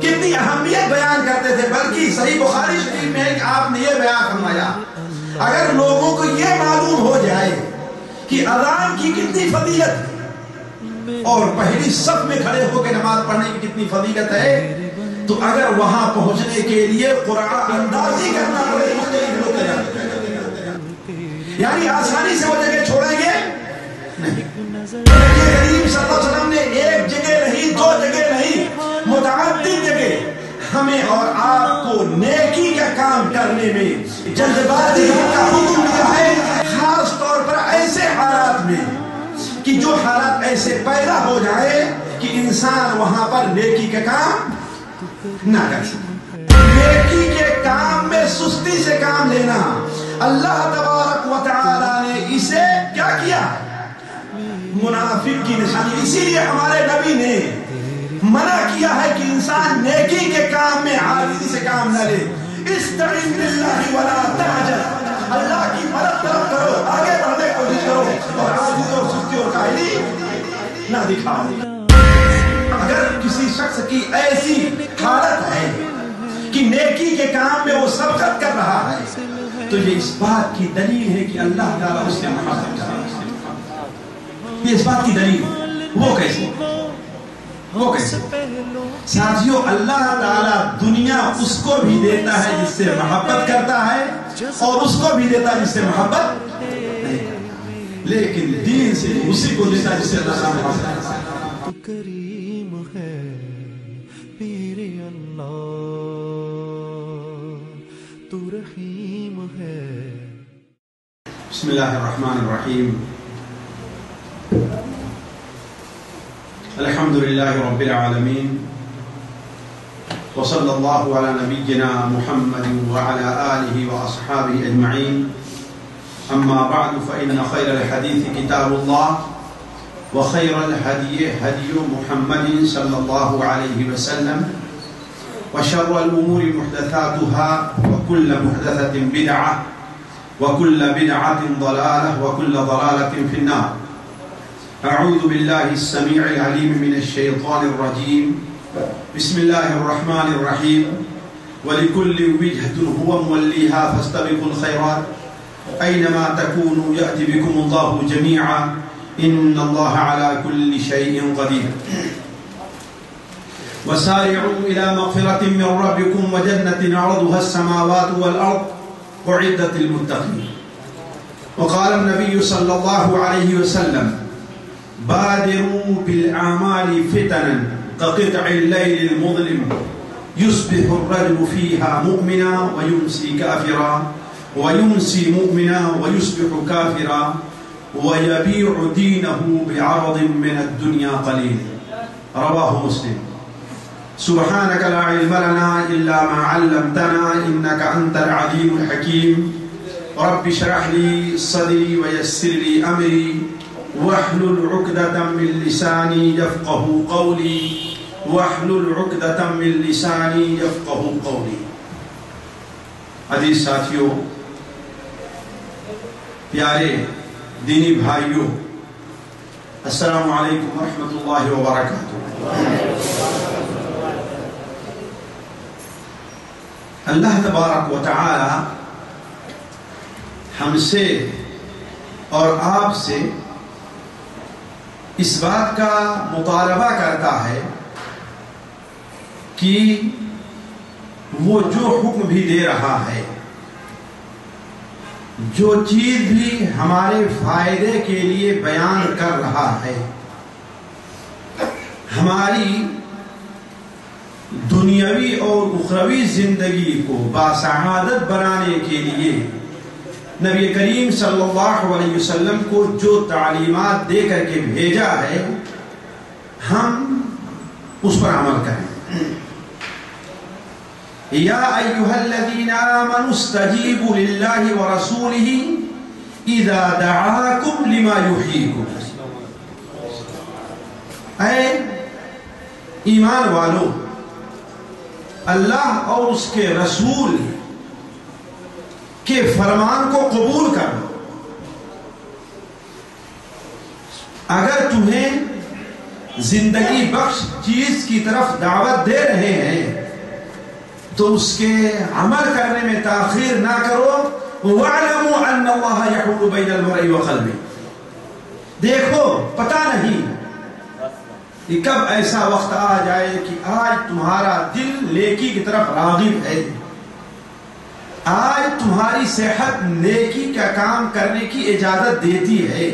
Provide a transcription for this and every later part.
کتنی اہمیت بیان کرتے تھے، بلکہ صحیح بخاری شریف میں ایک آپ نے یہ بیان فرمایا، اگر لوگوں کو یہ معلوم ہو جائے کہ اذان کی کتنی فضیلت اور پہلی صف میں کھڑے ہو کے نماز پڑھنے کی کتنی فضیلت ہے، تو اگر وہاں پہنچنے کے لیے قرآن اندازی کرنا پڑے یعنی آسانی سے وہ جگہ چھوڑیں گے نہیں۔ نبی کریم صلی اللہ علیہ وسلم نے ایک جگہ نہیں، دو جگہ نہیں، متعدد جگہ ہمیں اور آپ کو نیکی کا کام کرنے میں جلد بازی کا حکم دیا ہے، خاص طور پر ایسے حالات میں کہ جو حالات ایسے پیدا ہو جائے کہ انسان وہاں پر نیکی کا کام نہ کر سکے۔ نیکی کے کام میں سستی سے کام لینا، اللہ تبارک و تعالی نے اسے کیا کیا؟ منافق کی نشانی۔ اسی لیے ہمارے نبی نے منع کیا ہے کہ انسان نیکی کے کام میں عاجزی سے کام نہ لے۔ استعن باللہ ولا تعجل، اللہ کی مدد طلب کرو، آگے بڑھنے کی کوشش کرو اور عاجزی اور سستی اور کاہلی نہ دکھاؤ۔ اگر کسی شخص کی ایسی حالت ہے کہ نیکی کے کام میں وہ سبقت کر رہا ہے تو یہ اس بات کی دلیل ہے کہ اللہ تعالیٰ اس سے محبت کر رہا ہے۔ یہ اس بات کی دلیل، وہ کیسے؟ ساتھیوں، اللہ تعالیٰ دنیا اس کو بھی دیتا ہے جس سے محبت کرتا ہے اور اس کو بھی دیتا ہے جس سے محبت نہیں کرتا، لیکن دین سے اسی کو دیتا ہے جس سے اللہ تعالیٰ محبت کرتا ہے۔ تو کریم ہے میرے اللہ، تو رحیم ہے۔ بسم اللہ الرحمن الرحیم، الحمد للہ رب العالمین، وصلی اللہ علی نبینا محمد وعلی آلہ واصحابہ اجمعین، اما بعد فإن خیر الحدیث کتاب اللہ وخير الهدي هدي محمد صلى الله عليه وسلم وشر الأمور محدثاتها وكل محدثة بدعة وكل بدعة ضلالة وكل ضلالة في النار۔ أعوذ بالله السميع العليم من الشيطان الرجيم، بسم الله الرحمن الرحيم، ولكل وجهة هو موليها فاستبقوا الخيرات أينما تكونوا يأتي بكم الله جميعا إن الله على كل شيء قدير۔ وسارعوا إلى مغفرة من ربكم وجنة عرضها السماوات والأرض أعدت للمتقين۔ وقال النبي صلى الله عليه وسلم بادروا بالأعمال فتنا كقطع الليل المظلم يصبح الرجل فيها مؤمنا ويمسي كافرا ويمسي مؤمنا ويصبح كافرا ويبيع دينه بعرض من الدنيا قليل۔ رواه مسلم۔ سبحانك لا علم لنا إلا ما علمتنا إنك أنت العليم الحكيم۔ رب اشرح لي صدري ويسر لي أمري واحلل عقدة من لساني يفقه قولي واحلل عقدة من لساني يفقه قولي۔ عزیز ساتھیوں، پیارے دینی بھائیوں، السلام علیکم ورحمۃ اللہ وبرکاتہ۔ اللہ تبارک و تعالی ہم سے اور آپ سے اس بات کا مطالبہ کرتا ہے کہ وہ جو حکم بھی دے رہا ہے، جو چیز بھی ہمارے فائدے کے لیے بیان کر رہا ہے، ہماری دنیاوی اور اخروی زندگی کو باسعادت بنانے کے لیے نبی کریم صلی اللہ علیہ وسلم کو جو تعلیمات دے کر کے بھیجا ہے، ہم اس پر عمل کریں۔ یا ایھا الذین آمنوا استجیبوا للہ ورسولہ اذا دعاکم لما یحییکم۔ اے ایمان والو، اللہ اور اس کے رسول کے فرمان کو قبول کر لو۔ اگر تمہیں زندگی بخش چیز کی طرف دعوت دے رہے ہیں تو اس کے عمل کرنے میں تاخیر نہ کرو. وَاعْلَمُوا أَنَّ اللَّهَ يَحُولُ بَيْنَ الْمَرْءِ وَقَلْبِهِ. دیکھو پتہ نہیں کہ کب ایسا وقت آ جائے کہ آج تمہارا دل نیکی کی طرف راغب ہے، آج تمہاری صحت نیکی کا کام کرنے کی اجازت دیتی ہے،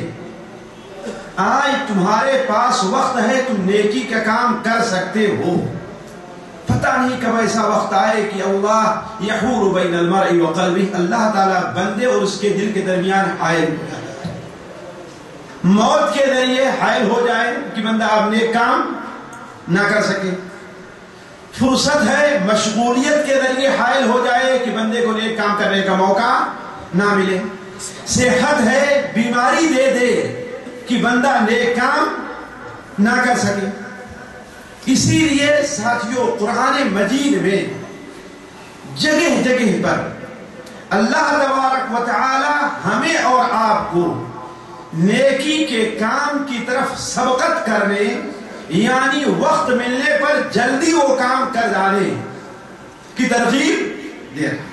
آج تمہارے پاس وقت ہے تم نیکی کا کام کر سکتے ہو. پتہ نہیں کب ایسا وقت آئے کہ اللہ یحول بین المرء وقلبہ، اللہ تعالیٰ بندے اور اس کے دل کے درمیان حائل ہو جائے، موت کے ذریعے حائل ہو جائے کہ بندہ اب نیک کام نہ کر سکے. فرصت ہے مشغولیت کے ذریعے حائل ہو جائے کہ بندے کو نیک کام کرنے کا موقع نہ ملے. صحت ہے بیماری دے دے کہ بندہ نیک کام نہ کر سکے. اسی لیے ساتھیوں قرآن مجید میں جگہ جگہ پر اللہ تبارک و تعالی ہمیں اور آپ کو نیکی کے کام کی طرف سبقت کرنے، یعنی وقت ملنے پر جلدی وہ کام کر ڈالے کی ترغیب دے رہا.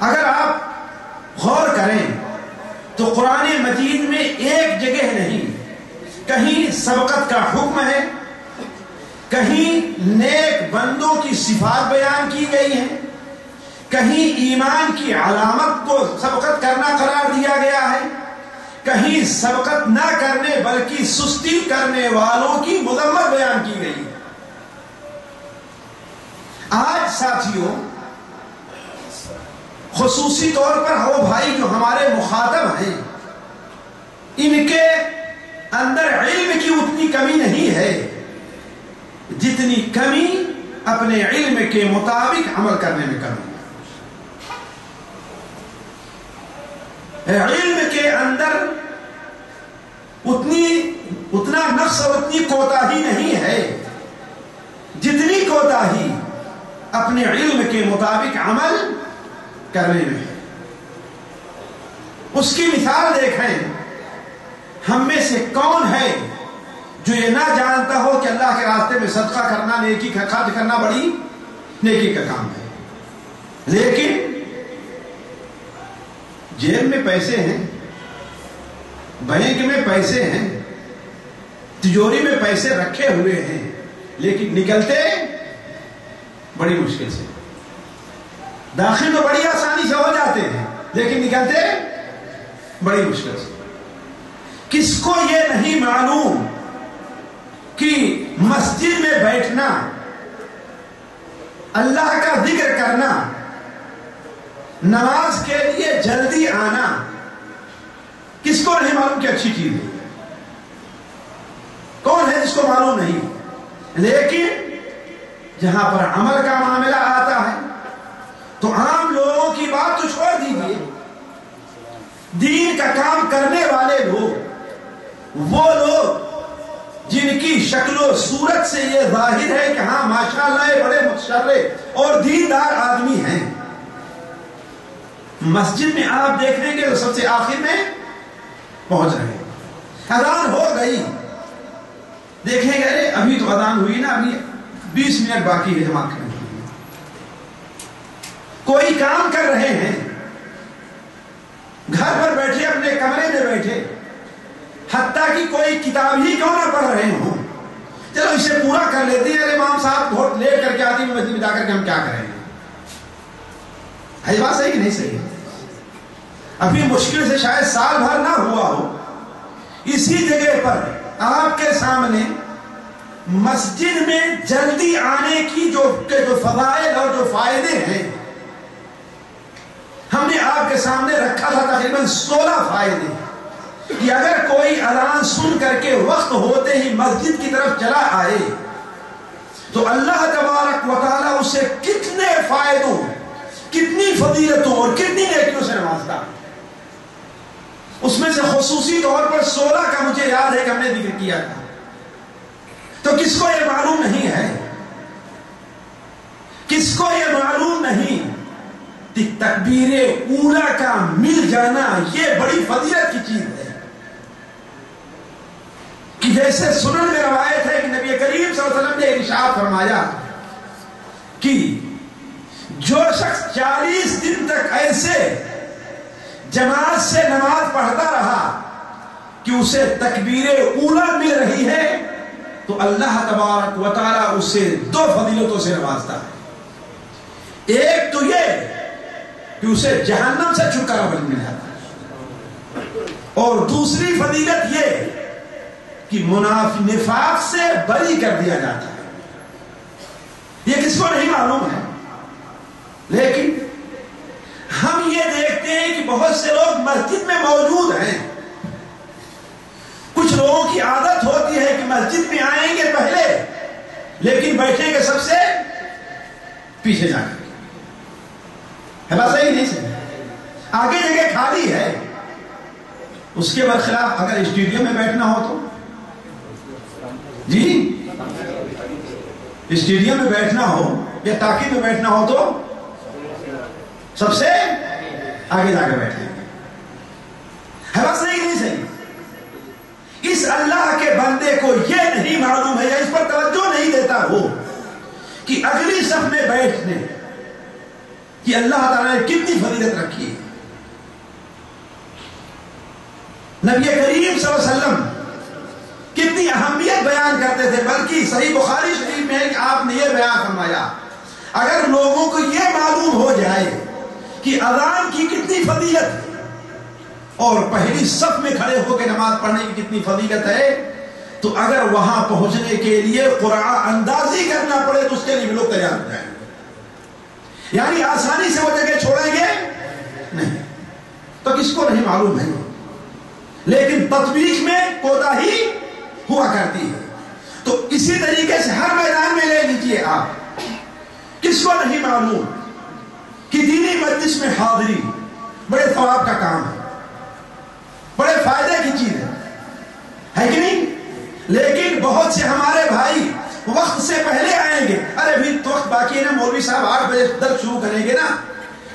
اگر آپ غور کریں تو قرآن مجید میں ایک جگہ نہیں، کہیں سبقت کا حکم ہے، کہیں نیک بندوں کی صفات بیان کی گئی ہیں، کہیں ایمان کی علامت کو سبقت کرنا قرار دیا گیا ہے، کہیں سبقت نہ کرنے بلکہ سستی کرنے والوں کی مذمت بیان کی گئی ہے. آج ساتھیوں خصوصی طور پر وہ بھائی جو ہمارے مخاطب ہیں، ان کے اندر علم کی اتنی کمی نہیں ہے جتنی کمی اپنے علم کے مطابق عمل کرنے میں کمی ہے. علم کے اندر اتنا نقص اور اتنی کوتاہی نہیں ہے جتنی کوتاہی اپنے علم کے مطابق عمل کرنے میں ہے. اس کی مثال دیکھیں، ہم میں سے کون ہے جو یہ نہ جانتا ہو کہ اللہ کے راستے میں صدقہ کرنا، نیکی کا خرچ کرنا بڑی نیکی کا کام ہے، لیکن جیب میں پیسے ہیں، بینک میں پیسے ہیں، تجوری میں پیسے رکھے ہوئے ہیں، لیکن نکلتے بڑی مشکل سے. داخل تو بڑی آسانی سے ہو جاتے ہیں لیکن نکلتے بڑی مشکل سے. کس کو یہ نہیں معلوم کہ مسجد میں بیٹھنا، اللہ کا ذکر کرنا، نماز کے لیے جلدی آنا، کس کو نہیں معلوم کہ اچھی چیز ہے؟ کون ہے جس کو معلوم نہیں؟ لیکن جہاں پر عمل کا معاملہ آتا ہے تو عام لوگوں کی بات تو چھوڑ دیجیے، دین کا کام کرنے والے لوگ، وہ لوگ جن کی شکل و صورت سے یہ ظاہر ہے کہ ہاں ماشاءاللہ یہ بڑے متشرف اور دیندار آدمی ہیں، مسجد میں آپ دیکھیں گے تو سب سے آخر میں پہنچ رہے ہیں. اذان ہو گئی، دیکھیں گے ارے ابھی تو اذان ہوئی نا، ابھی 20 منٹ باقی ہے جماعت کرنے. کوئی کام کر رہے ہیں، گھر پر بیٹھے، اپنے کمرے میں بیٹھے، حتیٰ کہ کوئی کتاب ہی کیوں نہ پڑھ رہے ہوں، چلو اسے پورا کر لیتے ہیں. ارے امام صاحب بہت لیٹ کر کے آتی ہیں، مسجد میں جا کر کے ہم کیا کریں گے؟ ہے یہ بات صحیح کہ نہیں صحیح؟ ابھی مشکل سے شاید سال بھر نہ ہوا ہو، اسی جگہ پر آپ کے سامنے مسجد میں جلدی آنے کی جو فضائل اور جو فائدے ہیں ہم نے آپ کے سامنے رکھا تھا. تقریباً 16 فائدے کہ اگر کوئی اذان سن کر کے وقت ہوتے ہی مسجد کی طرف چلا آئے تو اللہ تبارک و تعالیٰ اسے کتنے فائدوں، کتنی فضیلتوں اور کتنی نیکیوں سے نوازتا ہے. اس میں سے خصوصی طور پر 16 کا مجھے یاد ہے کہ ہم نے ذکر کیا تھا. تو کس کو یہ معلوم نہیں ہے، کس کو یہ معلوم نہیں کہ تکبیر اولا کا مل جانا یہ بڑی فضیلت کی چیز ہے. کہ جیسے سنن میں روایت ہے کہ نبی کریم صلی اللہ علیہ وسلم نے ارشاد فرمایا کہ جو شخص 40 دن تک ایسے جماعت سے نماز پڑھتا رہا کہ اسے تکبیر اولا مل رہی ہے تو اللہ تبارک و تعالی اسے 2 فضیلتوں سے نوازتا ہے. ایک تو یہ کہ اسے جہنم سے چھٹکارا مل جاتا ہے، اور دوسری فضیلت یہ کہ نفاق سے بری کر دیا جاتا ہے. یہ کس کو نہیں معلوم ہے، لیکن ہم یہ دیکھتے ہیں کہ بہت سے لوگ مسجد میں موجود ہیں. کچھ لوگوں کی عادت ہوتی ہے کہ مسجد میں آئیں گے پہلے لیکن بیٹھیں گے سب سے پیچھے جا کر. ہے بات صحیح نہیں صحیح؟ آگے جگہ خالی ہے. اس کے برخلاف اگر اسٹیڈیم میں بیٹھنا ہو تو جی اسٹیڈیم میں بیٹھنا ہو یا ٹاکی میں بیٹھنا ہو تو سب سے آگے جا کر بیٹھیں گے. ہے بات صحیح نہیں صحیح؟ اس اللہ کے بندے کو یہ نہیں معلوم ہے یا اس پر توجہ نہیں دیتا ہو کہ اگلی صف میں بیٹھنے کہ اللہ تعالیٰ نے کتنی فضیلت رکھی ہے. نبی کریم صلی اللہ علیہ وسلم کتنی اہمیت بیان کرتے تھے، بلکہ صحیح بخاری شریف میں کہ آپ نے یہ بیان فرمایا اگر لوگوں کو یہ معلوم ہو جائے کہ اذان کی کتنی فضیلت اور پہلی صف میں کھڑے ہو کے نماز پڑھنے کی کتنی فضیلت ہے تو اگر وہاں پہنچنے کے لیے قرآن اندازی کرنا پڑے تو اس کے لیے بھی لوگ تیار ہو جائیں. یعنی آسانی سے وہ جگہ چھوڑیں گے نہیں. تو کس کو نہیں معلوم ہے، لیکن تطبیق میں کوتاہی ہوا کرتی ہے. تو اسی طریقے سے ہر میدان میں لے لیجیے آپ، کس کو نہیں معلوم کہ دینی مجلس میں حاضری بڑے ثواب کا کام ہے، بڑے فائدے کی چیز ہے کہ نہیں؟ لیکن بہت سے ہمارے بھائی وقت سے پہلے آئیں گے. ارے بھی تو وقت باقی ہے نا، مولوی صاحب 8 بجے درس شروع کریں گے نا،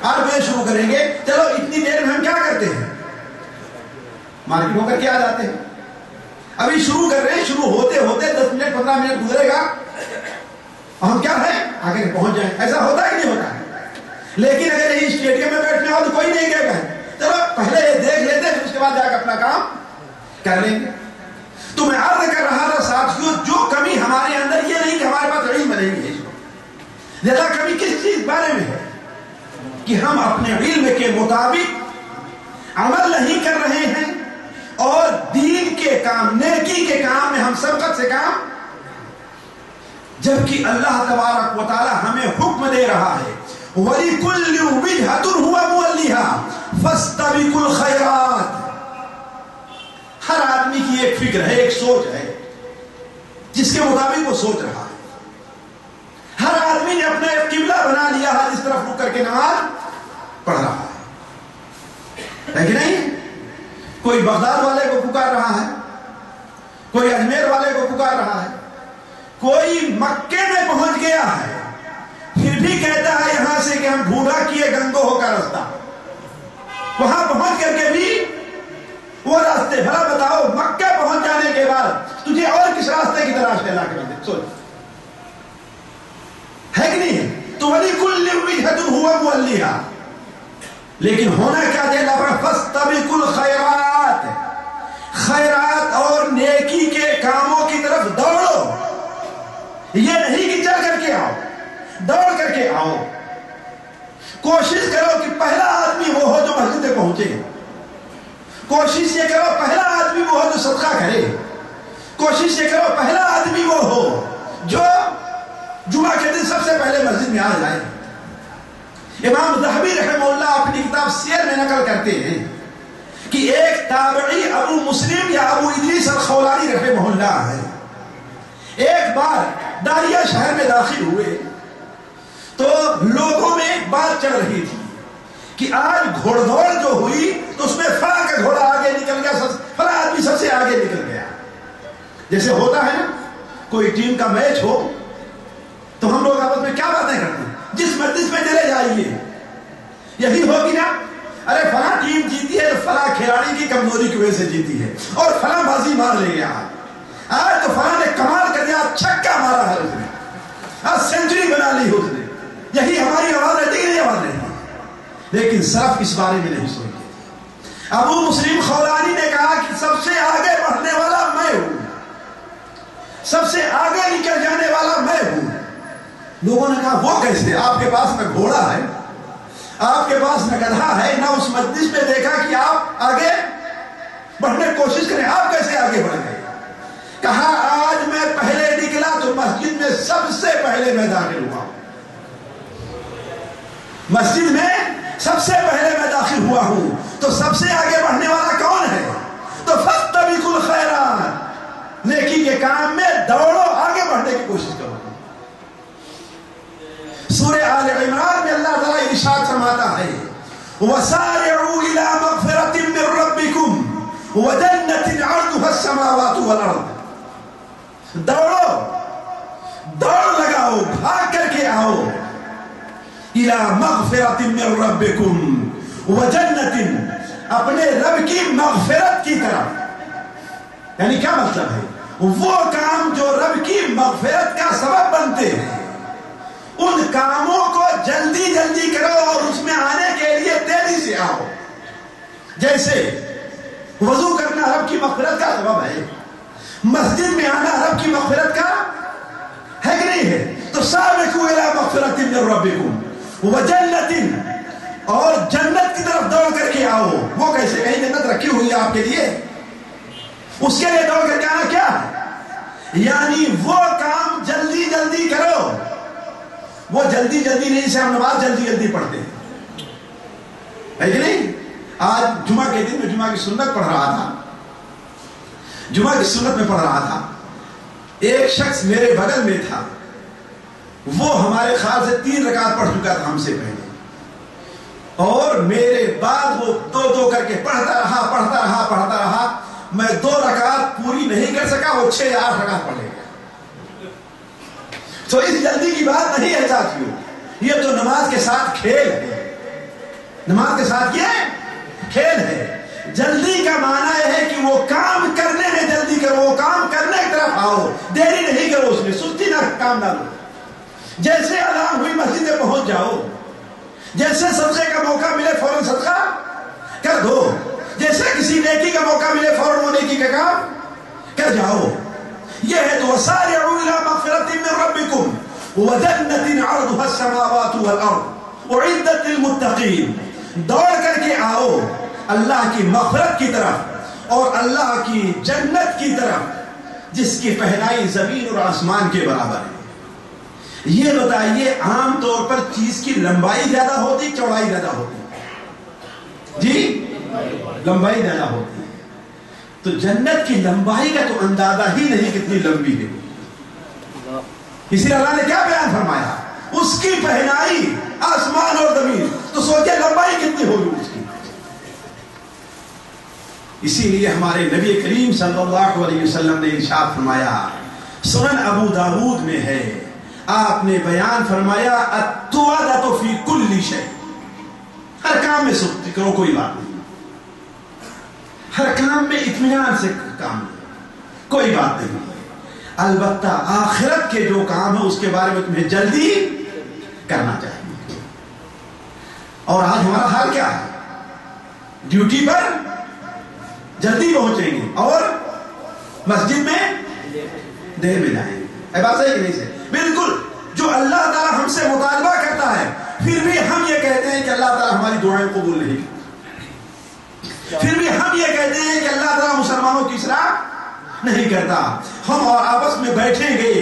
8 بجے شروع کریں گے، چلو اتنی دیر میں ہم کیا کرتے ہیں، مارکیٹ ہو کر کے آ جاتے ہیں. ابھی شروع کر رہے ہیں، شروع ہوتے ہوتے 10 منٹ 15 منٹ گزرے گا اور ہم کیا ہے آگے پہنچ جائیں. ایسا ہوتا ہے کہ نہیں ہوتا ہے؟ لیکن اگر یہی اسٹیڈیم میں بیٹھنا ہو تو کوئی نہیں کہے گا چلو پہلے یہ دیکھ لیتے ہیں، اس کے بعد جا کے اپنا کام کر لیں گے. تو میں عرض کر رہا تھا ساتھیوں، جو کمی ہمارے اندر یہ نہیں کہ ہمارے پاس علم نہیں ہے، زیادہ کمی کس چیز بارے میں ہے کہ ہم اپنے علم کے مطابق عمل نہیں کر رہے ہیں اور دین کے کام، نیکی کے کام میں ہم سبقت سے کام، جبکہ اللہ تبارک و تعالی ہمیں حکم دے رہا ہے وَلِكُلِّ وِجْهَةٌ هُوَ مُوَلِّهَا فَاسْتَبِقُوا الْخَيْرَاتِ. ہر آدمی کی ایک فکر ہے، ایک سوچ ہے جس کے مطابق وہ سوچ رہا ہے. ہر آدمی نے اپنا ایک قبلہ بنا لیا ہے جس طرف رک کر کے نماز پڑھ رہا ہے کہ نہیں؟ کوئی بغداد والے کو پکار رہا ہے، کوئی اجمیر والے کو پکار رہا ہے، کوئی مکے میں پہنچ گیا ہے پھر بھی کہتا ہے یہاں سے کہ ہم ڈھونڈا کیے گنگو ہو کا راستہ، وہاں پہنچ کر کے بھی وہ راستے. بھلا بتاؤ مکہ پہنچ جانے کے بعد تجھے اور کس راستے کی تلاش ہے؟ اللہ کے بندے سوچ، ہے کہ نہیں؟ تو وَلِكُلِّ وِجْهَةٌ هُوَ مُوَلِّهَا. لیکن ہونا کیا دے اللہ پر فَاسْتَبِقُوا الْخَيْرَاتِ، خیرات اور نیکی کے کاموں کی طرف دوڑو. یہ نہیں کہ چل کر کے آؤ، دوڑ کر کے آؤ. کوشش کرو کہ پہلا آدمی وہ ہو جو مسجد میں پہنچے، کوشش یہ کرو پہلا آدمی وہ ہو جو صدقہ کرے، کوشش یہ کرو پہلا آدمی وہ ہو جو جمعہ کے دن سب سے پہلے مسجد میں آ جائے. امام ذہبی رحمہ اللہ اپنی کتاب سیر میں نقل کرتے ہیں کہ ایک تابعی ابو مسلم یا ابو ادریس الخولانی رحمہ اللہ ہے، ایک بار داریہ شہر میں داخل ہوئے تو لوگوں میں ایک بات چل رہی تھی کہ آج گھوڑ دوڑ جو ہوئی تو اس میں فلاں کا گھوڑا آگے نکل گیا، فلاں آدمی سب سے آگے نکل گیا. جیسے ہوتا ہے نا کوئی ٹیم کا میچ ہو تو ہم لوگ آپس میں کیا باتیں کرتے ہیں، جس مجلس میں چلے جائیے یہی ہوگی نا، ارے فلاں ٹیم جیتی ہے تو فلاں کھلاڑی کی کمزوری کی وجہ سے جیتی ہے اور فلاں بازی مار لے گیا، آج تو فلاں نے کمال کر دیا، چھکا مارا ہے اس نے، آج سینچری بنا لی اس نے. لیکن سلف اس بارے میں نہیں سوچتے. ابو مسلم خولانی نے کہا کہ سب سے آگے بڑھنے والا میں ہوں، سب سے آگے نکل جانے والا میں ہوں. لوگوں نے کہا وہ کیسے؟ آپ کے پاس نہ گھوڑا ہے، آپ کے پاس نہ گدھا ہے، نہ اس مجلس میں دیکھا کہ آپ آگے بڑھنے کی کوشش کریں، آپ کیسے آگے بڑھ گئے؟ کہا آج میں پہلے نکلا تو مسجد میں سب سے پہلے میں داخل ہوا، مسجد میں سب سے پہلے میں داخل ہوا ہوں. تو سب سے آگے بڑھنے والا کون ہے؟ تو فاستبقوا الخیرات، نیکی کے کام میں دوڑو، آگے بڑھنے کی کوشش کرو. سورہ آل عمران میں اللہ تعالیٰ ارشاد فرماتا ہے وَسَارِعُوا إِلَىٰ مَغْفِرَةٍ مِّن رَّبِّكُمْ وَجَنَّةٍ عَرْضُهَا السَّمَاوَاتُ وَالْأَرْضُ. دوڑو، دوڑ لگاؤ، بھاگ کر کے آؤ. إِلَىٰ مَغْفِرَةٍ مِّن رَّبِّكُمْ وَجَنَّةٍ، اپنے رب کی مغفرت کی طرف. یعنی کیا مطلب ہے؟ وہ کام جو رب کی مغفرت کا سبب بنتے ہیں ان کاموں کو جلدی جلدی کرو اور اس میں آنے کے لیے تیزی سے آؤ. جیسے وضو کرنا رب کی مغفرت کا سبب ہے، مسجد میں آنا رب کی مغفرت کا ہے کہ نہیں ہے؟ تو سابقوا الی مغفرۃ من ربکم وجنۃ، اور جنت کی طرف دوڑ کر کے آؤ. وہ کیسے؟ کہیں جنت رکھی ہوئی ہے آپ کے لیے، اس کے لیے دوڑ کر کے آنا کیا ہے؟ یعنی وہ کام جلدی جلدی کرو. وہ جلدی جلدی نہیں سے ہم نماز جلدی جلدی پڑھتے ہیں، ہے کہ نہیں؟ آج جمعہ کے دن میں جمعہ کی سنت پڑھ رہا تھا، جمعہ کی سنت میں پڑھ رہا تھا. ایک شخص میرے بغل میں تھا، وہ ہمارے خیال سے 3 رکعت پڑھ چکا تھا ہم سے پہلے، اور میرے بعد وہ دو کر کے پڑھتا رہا. میں 2 رکعت پوری نہیں کر سکا، وہ 6 یا 8 رکعت پڑھ لے گیا. تو اس جلدی کی بات نہیں ہے ساتھیوں، یہ تو نماز کے ساتھ کھیل ہے، نماز کے ساتھ یہ کھیل ہے. جلدی کا معنی ہے کہ وہ کام کرنے میں جلدی کرو، وہ کام کرنے کی طرف آؤ، دیری نہیں کرو، اس میں سستی نہ کام ڈالو. جیسے اذان ہوئی مسجد میں پہنچ جاؤ، جیسے صدقے کا موقع ملے فوراً صدقہ کر دو، جیسے کسی نیکی کا موقع ملے فوراً وہ نیکی کا کام کر جاؤ. یہ ہے تو وَسَارِعُوا إِلَىٰ مَغْفِرَةٍ مِّن رَّبِّكُمْ وَجَنَّةٍ عَرْضُهَا السَّمَاوَاتُ وَالْأَرْضُ أُعِدَّتْ لِلْمُتَّقِينَ. دوڑ کر کے آؤ اللہ کی مغفرت کی طرف اور اللہ کی جنت کی طرف جس کی پہنائی زمین اور آسمان کے برابر ہے. یہ بتائیے عام طور پر چیز کی لمبائی زیادہ ہوتی چوڑائی زیادہ ہوتی؟ جی لمبائی زیادہ ہوتی ہے. تو جنت کی لمبائی کا تو اندازہ ہی نہیں کتنی لمبی ہے. اسی لیے اللہ نے کیا بیان فرمایا؟ اس کی پہنائی آسمان اور زمین. تو سوچے لمبائی کتنی ہوگی اس کی. اسی لیے ہمارے نبی کریم صلی اللہ علیہ وسلم نے ارشاد فرمایا، سنن ابو داود میں ہے، آپ نے بیان فرمایا التوادۃ فی کل شیء، ہر کام میں سختی کرو، کوئی بات نہیں، ہر کام میں اطمینان سے کام، کوئی بات نہیں. البتہ آخرت کے جو کام ہے اس کے بارے میں تمہیں جلدی کرنا چاہیے. اور آج ہمارا حال کیا ہے؟ ڈیوٹی پر جلدی پہنچیں گے اور مسجد میں دیر میں جائیں گے. ہے بات صحیح کہ نہیں سے؟ بالکل. جو اللہ تعالیٰ ہم سے مطالبہ کرتا ہے پھر بھی ہم یہ کہتے ہیں کہ اللہ تعالیٰ ہماری دعائیں قبول نہیں کرتا. پھر بھی ہم یہ کہتے ہیں کہ اللہ تعالیٰ مسلمانوں کی اصلاح نہیں کرتا. ہم اور آپس میں بیٹھیں گے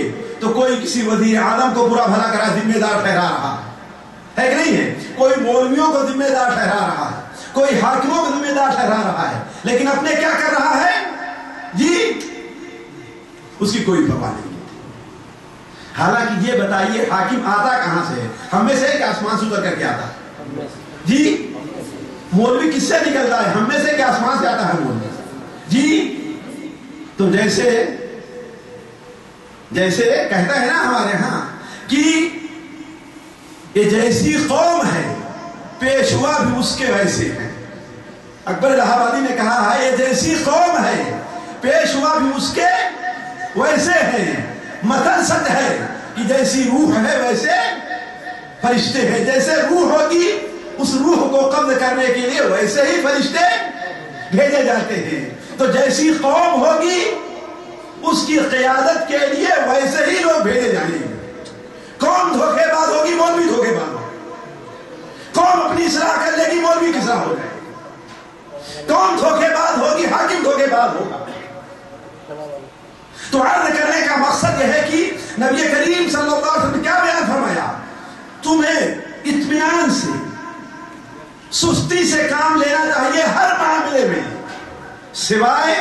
تو کوئی کسی وزیر اعظم کو برا بھلا کرا ذمہ دار ٹھہرا رہا ہے کہ نہیں ہے؟ کوئی مولویوں کو ذمہ دار ٹھہرا رہا ہے، کوئی حاکموں کو ذمہ دار ٹھہرا رہا ہے، لیکن اپنے کیا کر رہا ہے؟ جی اس کی کوئی پرواہ نہیں. حالانکہ یہ بتائیے حاکم آتا کہاں سے ہے؟ ہم میں سے کہ آسمان سے اتر کر کے آتا ہے؟ جی مولوی کس سے نکلتا ہے؟ ہم میں سے کہ آسمان سے آتا ہے مولوی؟ جی تو جیسے کہتا ہے نا ہمارے ہاں کہ یہ جیسی قوم ہے پیشوا بھی اس کے ویسے ہیں. اکبر الہ آبادی نے کہا ہے یہ جیسی قوم ہے پیشوا بھی اس کے ویسے ہیں. متن سچ ہے کہ جیسی روح ہے ویسے فرشتے ہیں. جیسے روح ہوگی اس روح کو قبض کرنے کے لیے ویسے ہی فرشتے بھیجے جاتے ہیں. تو جیسی قوم ہوگی اس کی قیادت کے لیے ویسے ہی لوگ بھیجے جائیں گے. قوم دھوکے باز ہوگی مولوی دھوکے باز ہوگا. قوم اپنی اصلاح کر لے گی مولوی کی اصلاح ہو جائے گی. قوم دھوکے باز ہوگی حاکم دھوکے باز ہوگا. تو عرض کرنے کا مقصد یہ ہے کہ نبی کریم صلی اللہ علیہ وسلم نے کیا بیان فرمایا؟ تمہیں اطمینان سے سستی سے کام لینا چاہیے ہر معاملے میں سوائے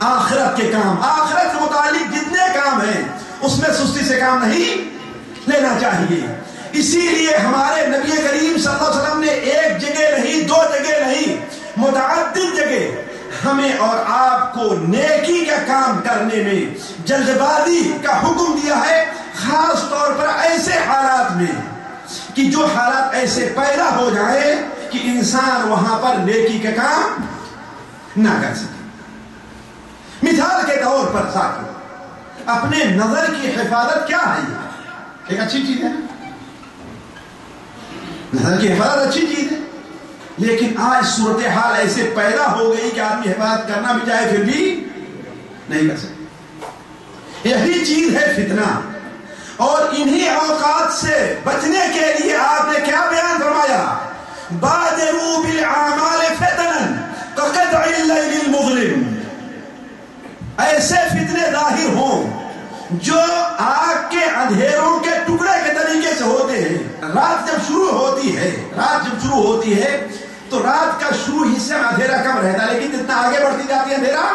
آخرت کے کام. آخرت سے متعلق جتنے کام ہیں اس میں سستی سے کام نہیں لینا چاہیے. اسی لیے ہمارے نبی کریم صلی اللہ علیہ وسلم نے ایک جگہ نہیں، دو جگہ نہیں، متعدد جگہ ہمیں اور آپ کو نیکی کا کام کرنے میں جلد بازی کا حکم دیا ہے، خاص طور پر ایسے حالات میں کہ جو حالات ایسے پیدا ہو جائے کہ انسان وہاں پر نیکی کا کام نہ کر سکے. مثال کے طور پر ساتھی، اپنے نظر کی حفاظت کیا ہے؟ ایک اچھی چیز ہے، نظر کی حفاظت اچھی چیز ہے، لیکن آج صورتحال ایسے پیدا ہو گئی کہ آدمی حفاظت کرنا بھی چاہے پھر بھی نہیں کر سکتے. یہی چیز ہے فتنہ. اور انہی اوقات سے بچنے کے لیے آپ نے کیا بیان فرمایا؟ بادروا بالاعمال فتنا كقطع الليل المظلم. ایسے فتنے ظاہر ہوں جو آگ کے اندھیروں کے ٹکڑے کے طریقے سے ہوتے ہیں. رات جب شروع ہوتی ہے تو رات کا شروع حصے میں اندھیرا کم رہتا ہے، لیکن جتنا آگے بڑھتی جاتی ہے اندھیرا،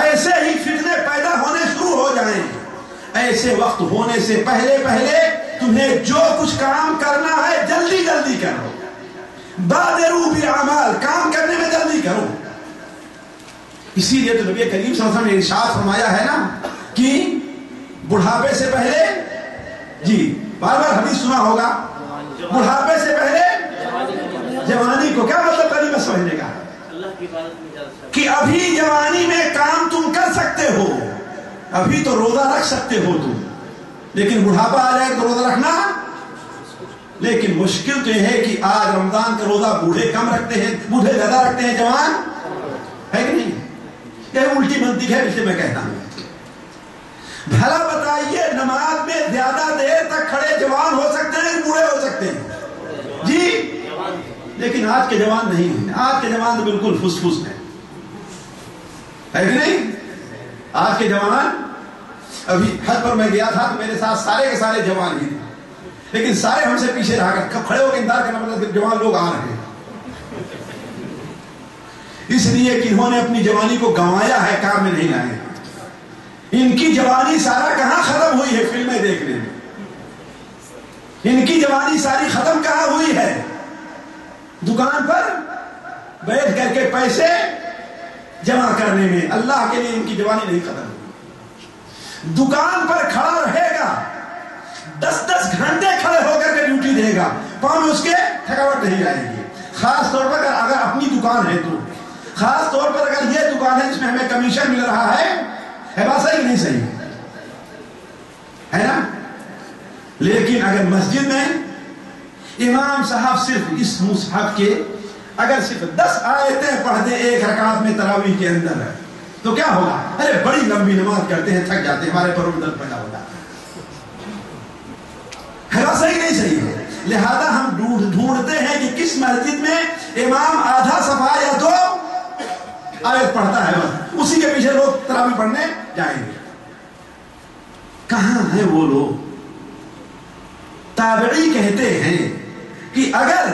ایسے ہی فتنے پیدا ہونے شروع ہو جائیں. ایسے وقت ہونے سے پہلے تمہیں جو کچھ کام کرنا ہے جلدی جلدی کرو. بادروا بالاعمال، کام کرنے میں جلدی کرو. اسی لیے تو نبی کریم صلی اللہ علیہ وسلم نے ارشاد فرمایا ہے نا کہ بڑھاپے سے پہلے، جی بار بار حدیث سنا ہوگا، بڑھاپے سے پہلے جوانی کو. کیا مطلب غنیمت سمجھنے کا؟ کہ ابھی جوانی میں کام تم کر سکتے ہو، ابھی تو روزہ رکھ سکتے ہو تم، لیکن بڑھاپا آ جائے تو روزہ رکھنا. لیکن مشکل تو یہ ہے کہ آج رمضان کا روزہ بوڑھے کم رکھتے ہیں، بوڑھے زیادہ رکھتے ہیں، جوان ہے کہ نہیں؟ یہ الٹی منطق ہے، اس لیے میں کہتا ہوں بھلا بتائیے نماز میں زیادہ دیر تک کھڑے جوان ہو سکتے ہیں، بوڑھے ہو سکتے ہیں جی؟ لیکن آج کے جوان نہیں ہیں. آج کے جوان تو بالکل فس فس ہیں، ہے کہ نہیں؟ آج کے جوان، ابھی حج پر میں گیا تھا تو میرے ساتھ سارے کے سارے جوان ہی تھے، لیکن سارے ہم سے پیچھے رہا کر کھڑے ہو کے انتظار کرنا پڑتا کہ جوان لوگ آ رہے ہیں. اس لیے کہ انہوں نے اپنی جوانی کو گنوایا ہے، کام میں نہیں لائے. ان کی جوانی سارا کہاں ختم ہوئی ہے؟ فلمیں دیکھنے میں. ان کی جوانی ساری ختم کہاں ہوئی ہے؟ دکان پر بیٹھ کر کے پیسے جمع کرنے میں. اللہ کے لیے ان کی جوانی نہیں ختم ہوئی. دکان پر کھڑا رہے گا، 10 گھنٹے کھڑے ہو کر کے ڈیوٹی دے گا، پاؤں میں اس کے تھکاوٹ نہیں آئے گی. خاص طور پر اگر اپنی دکان ہے تو، خاص طور پر اگر یہ دکان ہے جس میں ہمیں کمیشن مل رہا ہے بات صحیح نہیں صحیح ہے نا؟ لیکن اگر مسجد میں امام صاحب صرف اس مصحف کے اگر صرف 10 آیتیں پڑھ دیں ایک رکعت میں تراویح کے اندر ہے تو کیا ہوگا؟ ارے بڑی لمبی نماز کرتے ہیں، تھک جاتے ہیں، ہمارے پر درد پیدا ہو جاتا ہے. بات صحیح نہیں صحیح ہے. لہذا ہم ڈھونڈتے ہیں کہ کس مسجد میں امام آدھا صفحہ یا 2 آیت پڑھتا ہے، بس اسی کے پیچھے لوگ تراویح پڑھنے جائیں گے. کہاں ہیں وہ لوگ؟ تابعی کہتے ہیں کہ اگر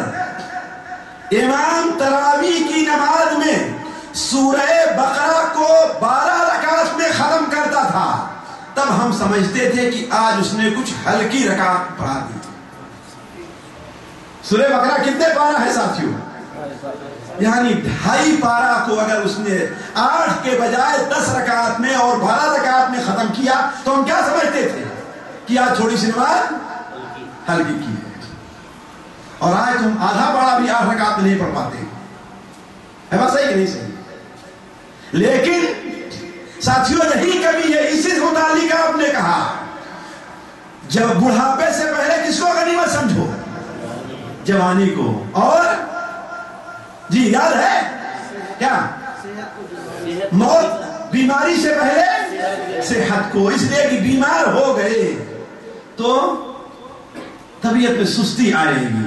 امام تراویح کی نماز میں سورہ بقرہ کو 12 رکعت میں ختم کرتا تھا تب ہم سمجھتے تھے کہ آج اس نے کچھ ہلکی رکعت پڑھا دی. سورہ بقرہ کتنے پارہ ہے ساتھیوں؟ یعنی 2.5 پارہ کو اگر اس نے 8 کے بجائے 10 رکعت میں اور 12 رکعت میں ختم کیا تو ہم کیا سمجھتے تھے کہ آج تھوڑی سی نماز ہلکی کی ہے. اور آج تم آدھا پارہ بھی 8 رکعت میں نہیں پڑھ پاتے. ہے بات صحیح کہ نہیں صحیح؟ لیکن ساتھیوں یہی کمی ہے. اسی سے متعلق آپ نے کہا جب بڑھاپے سے پہلے کس کو غنیمت سمجھو؟ جوانی کو، اور جی یاد ہے کیا؟ موت، بیماری سے پہلے صحت کو، اس لیے کہ بیمار ہو گئے تو طبیعت میں سستی آئے گی،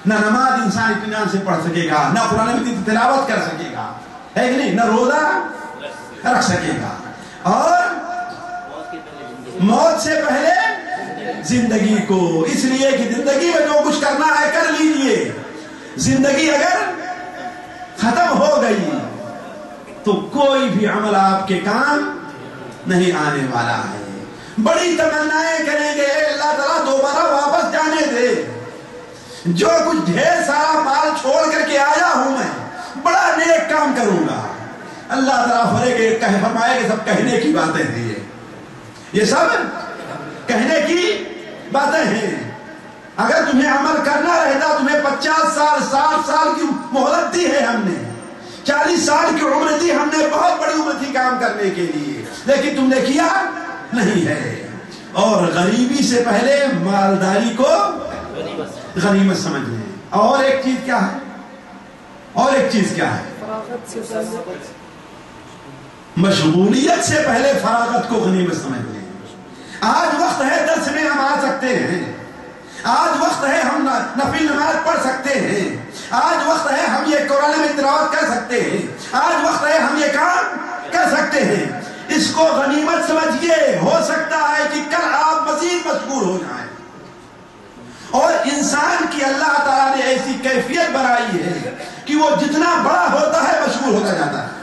نہ نماز انسان اطمینان سے پڑھ سکے گا، نہ قرآن مجید کی تلاوت کر سکے گا، ہے کہ نہیں، نہ روزہ رکھ سکے گا، اور موت سے پہلے زندگی کو، اس لیے کہ زندگی میں جو کچھ کرنا ہے کر لیجئے، زندگی اگر ختم ہو گئی تو کوئی بھی عمل آپ کے کام نہیں آنے والا ہے۔ بڑی تمنائیں کریں گے اللہ تعالیٰ دوبارہ واپس جانے دے، جو کچھ ڈھیر سارا مال چھوڑ کر کے آیا ہوں میں بڑا نیک کام کروں گا، اللہ تعالیٰ فرمائے کہ سب کہنے کی باتیں ہیں، یہ سب کہنے کی باتیں ہیں، اگر تمہیں عمل کرنا رہتا، تمہیں 50 سال 60 سال کی مہلت دی ہے ہم نے، 40 سال کی عمر دی ہم نے، بہت بڑی عمر تھی کام کرنے کے لیے، لیکن تم نے کیا نہیں ہے، اور غریبی سے پہلے مالداری کو غنیمت سمجھ لیں۔ اور ایک چیز کیا ہے؟ اور ایک چیز کیا ہے؟ مشغولیت سے پہلے فراغت کو غنیمت سمجھ لیں۔ آج وقت ہے درس میں ہم آ سکتے ہیں، آج وقت ہے ہم نفل نماز پڑھ سکتے ہیں، آج وقت ہے ہم یہ قرآن میں تلاوت کر سکتے ہیں، آج وقت ہے ہم یہ کام کر سکتے ہیں، اس کو غنیمت سمجھیے، ہو سکتا ہے کہ کل آپ مزید مشغول ہو جائیں، اور انسان کی اللہ تعالیٰ نے ایسی کیفیت بنائی ہے کہ وہ جتنا بڑا ہوتا ہے مشغول ہوتا جاتا ہے۔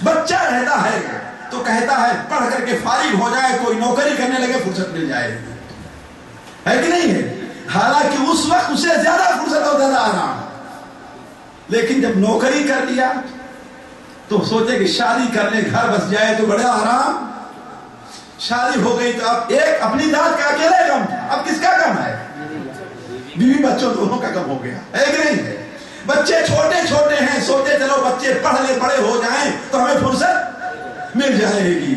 بچہ رہتا ہے تو کہتا ہے پڑھ کر کے فارغ ہو جائے، کوئی نوکری کرنے لگے فرصت مل جائے، ہے کہ نہیں ہے؟ حالانکہ اس وقت اسے زیادہ فرصت اور زیادہ آرام، لیکن جب نوکری کر لیا تو سوچے کہ شادی کر لیں، گھر بس جائے تو بڑا آرام، شادی ہو گئی تو اب ایک اپنی ذات کا اکیلے کم، اب کس کا کم ہے؟ بیوی بچوں دونوں کا کم ہو گیا، ہے کہ نہیں ہے؟ بچے چھوٹے چھوٹے ہیں، سوچے چلو بچے پڑھ لے بڑے ہو جائیں تو ہمیں فرصت مل جائے گی،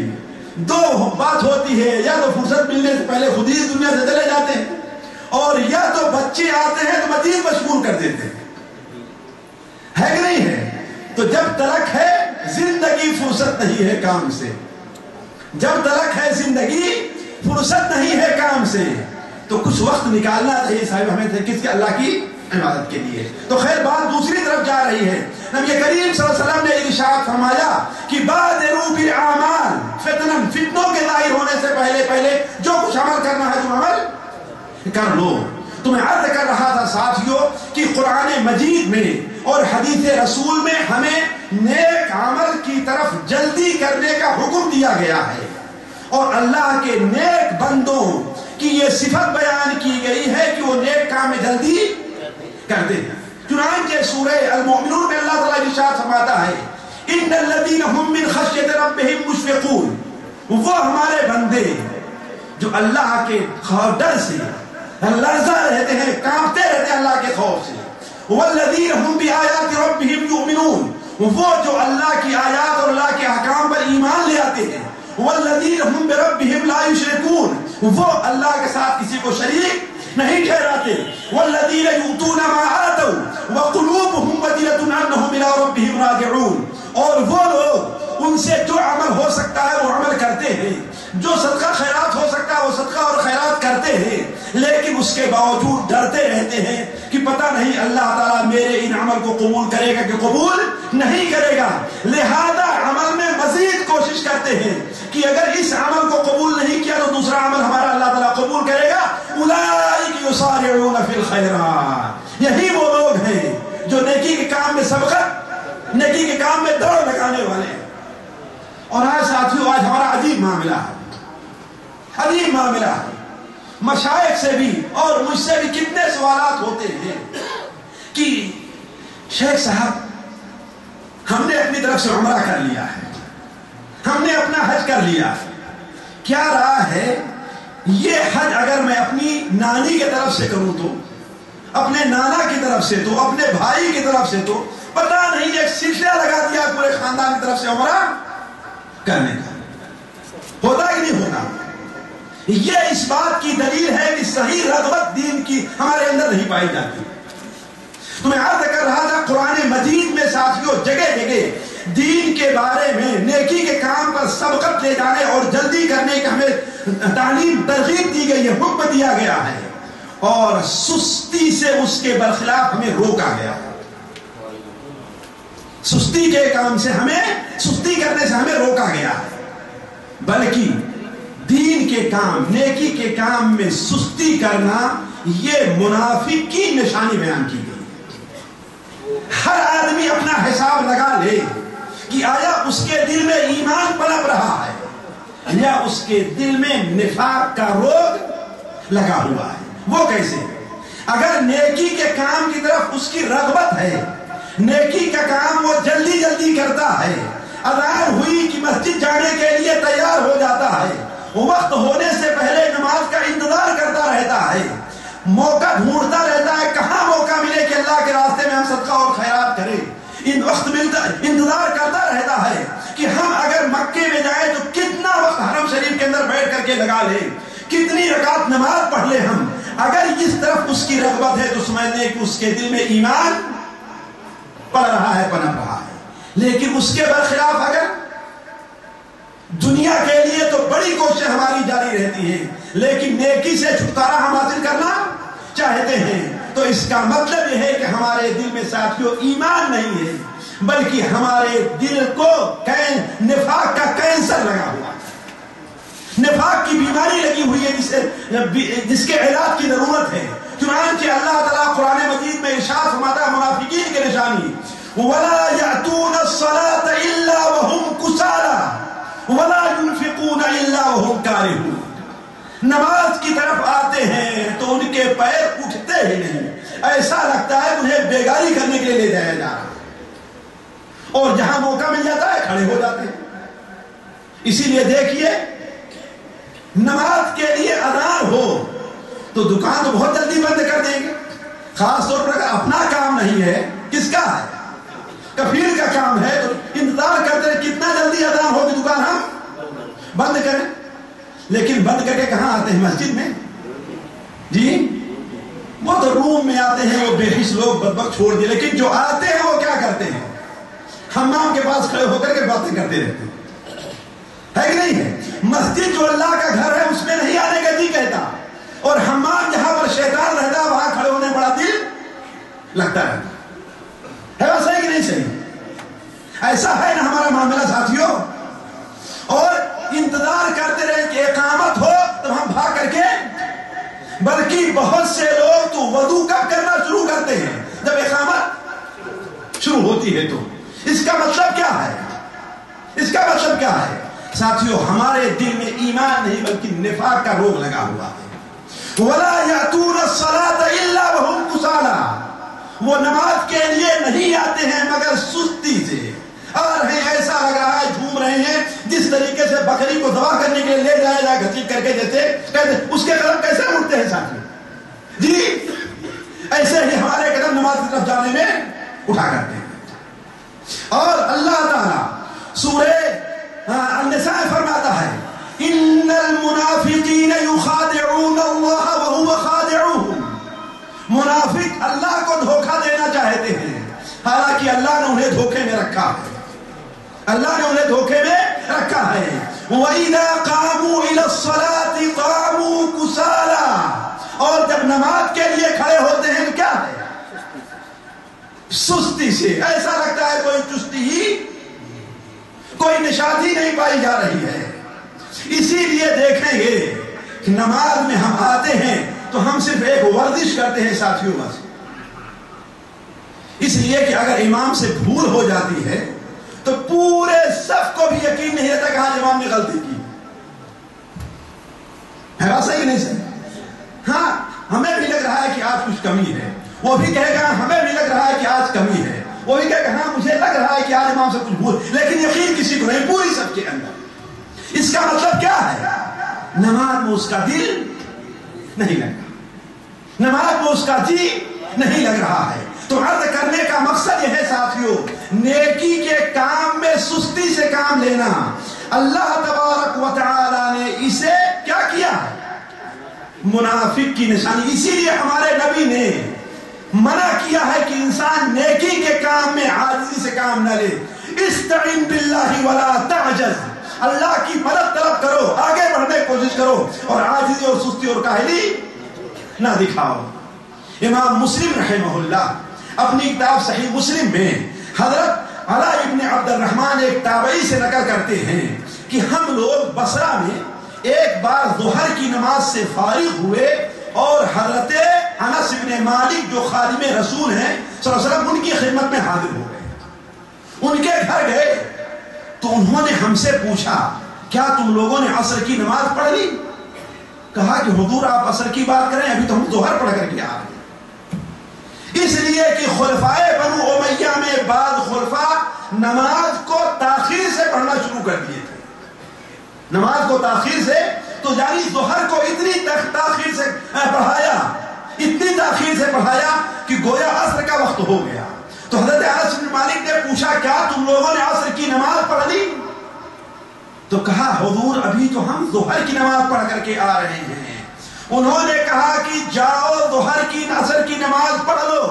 دو بات ہوتی ہے، یا تو فرصت ملنے سے پہلے خود ہی دنیا سے چلے جاتے ہیں، اور یا تو بچے آتے ہیں تو مزید مشغول کر دیتے ہیں، ہے کہ نہیں ہے؟ تو جب تلک ہے زندگی فرصت نہیں ہے کام سے، جب تلک ہے زندگی فرصت نہیں ہے کام سے، تو کچھ وقت نکالنا چاہیے صاحب ہمیں، کس کے؟ اللہ کی عبادت کے لیے۔ تو خیر بات دوسری طرف جا رہی ہے، نبی کریم صلی اللہ علیہ وسلم نے ارشاد فرمایا کہ بادروا بالاعمال فتنا، فتنوں کے ظاہر ہونے سے پہلے جو کچھ عمل کرنا ہے تم عمل کر لو۔ تو میں عرض کر رہا تھا ساتھیوں کہ قرآن مجید میں اور حدیث رسول میں ہمیں نیک عمل کی طرف جلدی کرنے کا حکم دیا گیا ہے، اور اللہ کے نیک بندوں کی یہ صفت بیان کی گئی ہے کہ وہ نیک کام میں جلدی کرتے ہیں۔ چنانچہ سورہ المؤمنون میں اللہ تعالیٰ ارشاد فرماتا ہے ان الذین هم من خشیۃ ربهم مشفقون، وہ ہمارے بندے جو اللہ کے ڈر سے لرزہ رہتے ہیں، کانپتے رہتے ہیں اللہ کے خوف سے، والذین هم بآیات ربهم یؤمنون، وہ جو اللہ کی آیات اور اللہ کے احکام پر ایمان لے آتے ہیں، والذین هم بربهم لا یشرکون، وہ اللہ کے ساتھ کسی کو شریک نہیں ٹھہراتے، والذین یؤتون ما آتوا وقلوبهم وجلة انهم الى ربهم راجعون، اور وہ لوگ ان سے جو عمل ہو سکتا ہے وہ عمل کرتے ہیں، جو صدقہ خیرات ہو سکتا ہے وہ صدقہ اور خیرات کرتے ہیں، لیکن اس کے باوجود ڈرتے رہتے ہیں کہ پتہ نہیں اللہ تعالیٰ میرے ان عمل کو قبول کرے گا کہ قبول نہیں کرے گا، لہذا عمل میں مزید کوشش کرتے ہیں کہ اگر اس عمل کو قبول نہیں کیا تو دوسرا عمل ہمارا اللہ تعالیٰ قبول کرے گا۔ اولئک یسارعون فی الخیرات، یہی وہ لوگ ہیں جو نیکی کے کام میں سبقت، نیکی کے کام میں دوڑ لگانے والے ہیں۔ اور آج ساتھیوں آج ہمارا عجیب معاملہ ہے، عجیب معاملہ ہے، مشائخ سے بھی اور مجھ سے بھی کتنے سوالات ہوتے ہیں کہ شیخ صاحب ہم نے اپنی طرف سے عمرہ کر لیا ہے، ہم نے اپنا حج کر لیا، کیا رہا ہے یہ حج اگر میں اپنی نانی کی طرف سے کروں تو، اپنے نانا کی طرف سے تو، اپنے بھائی کی طرف سے تو، پتہ نہیں ایک سلسلہ لگا دیا پورے خاندان کی طرف سے عمرہ کرنے کا، ہوتا ہی نہیں ہوتا۔ یہ اس بات کی دلیل ہے کہ صحیح رغبت دین کی ہمارے اندر نہیں پائی جاتی۔ تمہیں عرض کر رہا تھا قرآن مجید میں ساتھیوں جگہ جگہ دین کے بارے میں نیکی کے کام پر سبقت لے جانے اور جلدی کرنے کی ہمیں تعلیم ترغیب دی گئی ہے، حکم دیا گیا ہے، اور سستی سے اس کے برخلاف ہمیں روکا گیا ہے۔ سستی کے کام سے سستی کرنے سے ہمیں روکا گیا ہے، بلکہ دین کے کام نیکی کے کام میں سستی کرنا یہ منافق کی نشانی بیان کی گئی۔ ہر آدمی اپنا حساب لگا لے کہ آیا اس کے دل میں ایمان پنپ رہا ہے یا اس کے دل میں نفاق کا روگ لگا ہوا ہے۔ وہ کیسے؟ اگر نیکی کے کام کی طرف اس کی رغبت ہے، نیکی کا کام وہ جلدی جلدی کرتا ہے، اذان ہوئی کہ مسجد جانے کے لیے تیار ہو جاتا ہے، وقت ہونے سے پہلے نماز کا انتظار کرتا رہتا ہے، موقع ڈھونڈتا رہتا ہے کہاں موقع ملے کہ اللہ کے راستے میں ہم صدقہ اور خیرات کریں، وقت ملتا انتظار کرتا رہتا ہے کہ ہم اگر مکے میں جائیں تو کتنا وقت حرم شریف کے اندر بیٹھ کر کے لگا لیں، کتنی رکعت نماز پڑھ لیں ہم۔ اگر اس طرف اس کی رغبت ہے تو سمجھنے کہ اس کے دل میں ایمان پڑ رہا ہے، پنپ رہا ہے۔ لیکن اس کے برخلاف اگر دنیا کے لیے تو بڑی کوشش ہماری جاری رہتی ہے، لیکن نیکی سے چھٹکارا ہم حاصل کرنا چاہتے ہیں، تو اس کا مطلب یہ ہے کہ ہمارے دل میں ساتھیوں ایمان نہیں ہے، بلکہ ہمارے دل کو نفاق کا کینسر لگا ہوا ہے، نفاق کی بیماری لگی ہوئی ہے جس کے علاج کی ضرورت ہے۔ چنانچہ اللہ تعالیٰ قرآن مجید میں ارشاد فرماتا ہے منافقین کی نشانی وَلَا يَأْتُونَ الصَّلَاةَ إِلَّا وَهُمْ كُسَالَىٰ وَلَا يُنْفِقُونَ إِلَّا وَهُمْ كَارِهُونَ، نماز کی طرف آتے ہیں تو ان کے پیر اٹھتے ہی نہیں، ایسا لگتا ہے انہیں بیگاری کرنے کے لیے لے جایا جا رہا ہے، اور جہاں موقع مل جاتا ہے کھڑے ہو جاتے ہیں۔ اسی لیے دیکھیے نماز کے لیے اذان ہو تو دکان تو بہت جلدی بند کر دیں گے، خاص طور پر اگر اپنا کام نہیں ہے، کس کا ہے؟ کفیل کا کام ہے، تو انتظار کرتے ہیں کتنا جلدی اذان ہو کہ دکان ہم بند کریں۔ لیکن بند کر کے کہاں آتے ہیں؟ مسجد میں جی، وہ تو روم میں آتے ہیں، وہ بے حس لوگ بدبخت چھوڑ دیے، لیکن جو آتے ہیں وہ کیا کرتے ہیں؟ حمام کے پاس کھڑے ہو کر کے باتیں کرتے رہتے ہیں، ہے کہ نہیں ہے؟ مسجد جو اللہ کا گھر ہے اس میں نہیں آنے کا جی کہتا، اور حمام جہاں پر شیطان رہتا وہاں کھڑے ہونے بڑا دل لگتا ہے ویسا ہے کہ نہیں صحیح؟ ایسا ہے نا ہمارا معاملہ ساتھیوں، اور انتظار کرتے رہے کہ اقامت ہو تو ہم بھاگ کر کے، بلکہ بہت سے لوگ تو وضو کب کرنا شروع کرتے ہیں؟ جب اقامت شروع ہوتی ہے۔ تو اس کا مطلب کیا ہے؟ اس کا مطلب کیا ہے ساتھیوں؟ ہمارے دل میں ایمان نہیں بلکہ نفاق کا روگ لگا ہوا ہے۔ وَلَا يَأْتُونَ الصَّلَاةَ إِلَّا وَهُمْ كُسَالَىٰ، وہ نماز کے لیے نہیں آتے ہیں مگر سستی سے آ رہے ہیں، ایسا لگ رہا ہے جھوم رہے ہیں جس طریقے سے بکری کو ذبح کرنے کے لیے لے جایا جائے گھسیٹ کر کے، جیسے اس کے قدم کیسے اٹھتے ہیں ساتھی جی، ایسے ہی ہمارے قدم نماز کی طرف جانے میں اٹھا کرتے ہیں۔ اور اللہ تعالیٰ سورہ النساء فرماتا ہے ان المنافقین یخادعون اللہ وهو خادعهم، منافق اللہ کو دھوکہ دینا چاہتے ہیں حالانکہ اللہ نے انہیں دھوکے میں رکھا ہے، اللہ نے انہیں دھوکے میں رکھا ہے۔ وَإِذَا قَامُوا إِلَى الصَّلَاةِ قَامُوا كُسَالَىٰ، اور جب نماز کے لیے کھڑے ہوتے ہیں تو کیا ہے؟ سستی سے، ایسا لگتا ہے کوئی چستی ہی، کوئی نشاطی نہیں پائی جا رہی ہے۔ اسی لیے دیکھیں گے کہ نماز میں ہم آتے ہیں تو ہم صرف ایک ورزش کرتے ہیں ساتھیوں، بس اس لیے کہ اگر امام سے بھول ہو جاتی ہے تو پورے صف کو بھی یقین نہیں رہتا کہ ہاں امام نے غلطی کی ہے، بات صحیح نہیں صحیح؟ ہاں ہمیں بھی لگ رہا ہے کہ آج کچھ کمی ہے، وہ بھی کہے گا ہمیں بھی لگ رہا ہے کہ آج کمی ہے، وہ بھی کہے گا ہاں مجھے لگ رہا ہے کہ آج امام سے کچھ بھول، لیکن یقین کسی کو نہیں، پوری صف کے اندر۔ اس کا مطلب کیا ہے؟ نماز میں اس کا دل نہیں لگ رہا، نماز میں اس کا جی نہیں لگ رہا ہے۔ تو عرض کرنے کا مقصد یہ ہے ساتھیوں، نیکی کے کام میں سستی سے کام لینا، اللہ تبارک و تعالی نے اسے کیا کیا ہے؟ منافق کی نشانی۔ اسی لیے ہمارے نبی نے منع کیا ہے کہ انسان نیکی کے کام میں عاجزی سے کام نہ لے. استعن باللہ ولا تعجز، اللہ کی مدد طلب کرو، آگے بڑھنے کی کوشش کرو، اور عاجزی اور سستی اور کاہلی نہ دکھاؤ. امام مسلم رحمہ اللہ اپنی کتاب صحیح مسلم میں حضرت علاء ابن عبد الرحمن ایک تابعی سے نقل کرتے ہیں کہ ہم لوگ بصرہ میں ایک بار ظہر کی نماز سے فارغ ہوئے اور حضرت انس بن مالک جو خادم رسول ہیں صلی اللہ علیہ وسلم ان کی خدمت میں حاضر ہو گئے. ان کے گھر گئے تو انہوں نے ہم سے پوچھا کیا تم لوگوں نے عصر کی نماز پڑھ لی؟ کہا کہ حضور آپ عصر کی بات کریں، ابھی تو ہم ظہر پڑھ کر کے آ رہے ہیں. اس لیے کہ خلفائے بنو امیہ میں بعض خلفاء نماز کو تاخیر سے پڑھنا شروع کر دیے تھے. نماز کو تاخیر سے، تو یعنی ظہر کو اتنی تاخیر سے پڑھایا، اتنی تاخیر سے پڑھایا کہ گویا عصر کا وقت ہو گیا. تو حضرت انس بن مالک نے پوچھا کیا تم لوگوں نے عصر کی نماز پڑھ لی؟ تو کہا حضور ابھی تو ہم ظہر کی نماز پڑھ کر کے آ رہے ہیں. انہوں نے کہا کہ جاؤ ظہر کی عصر کی نماز پڑھ لو،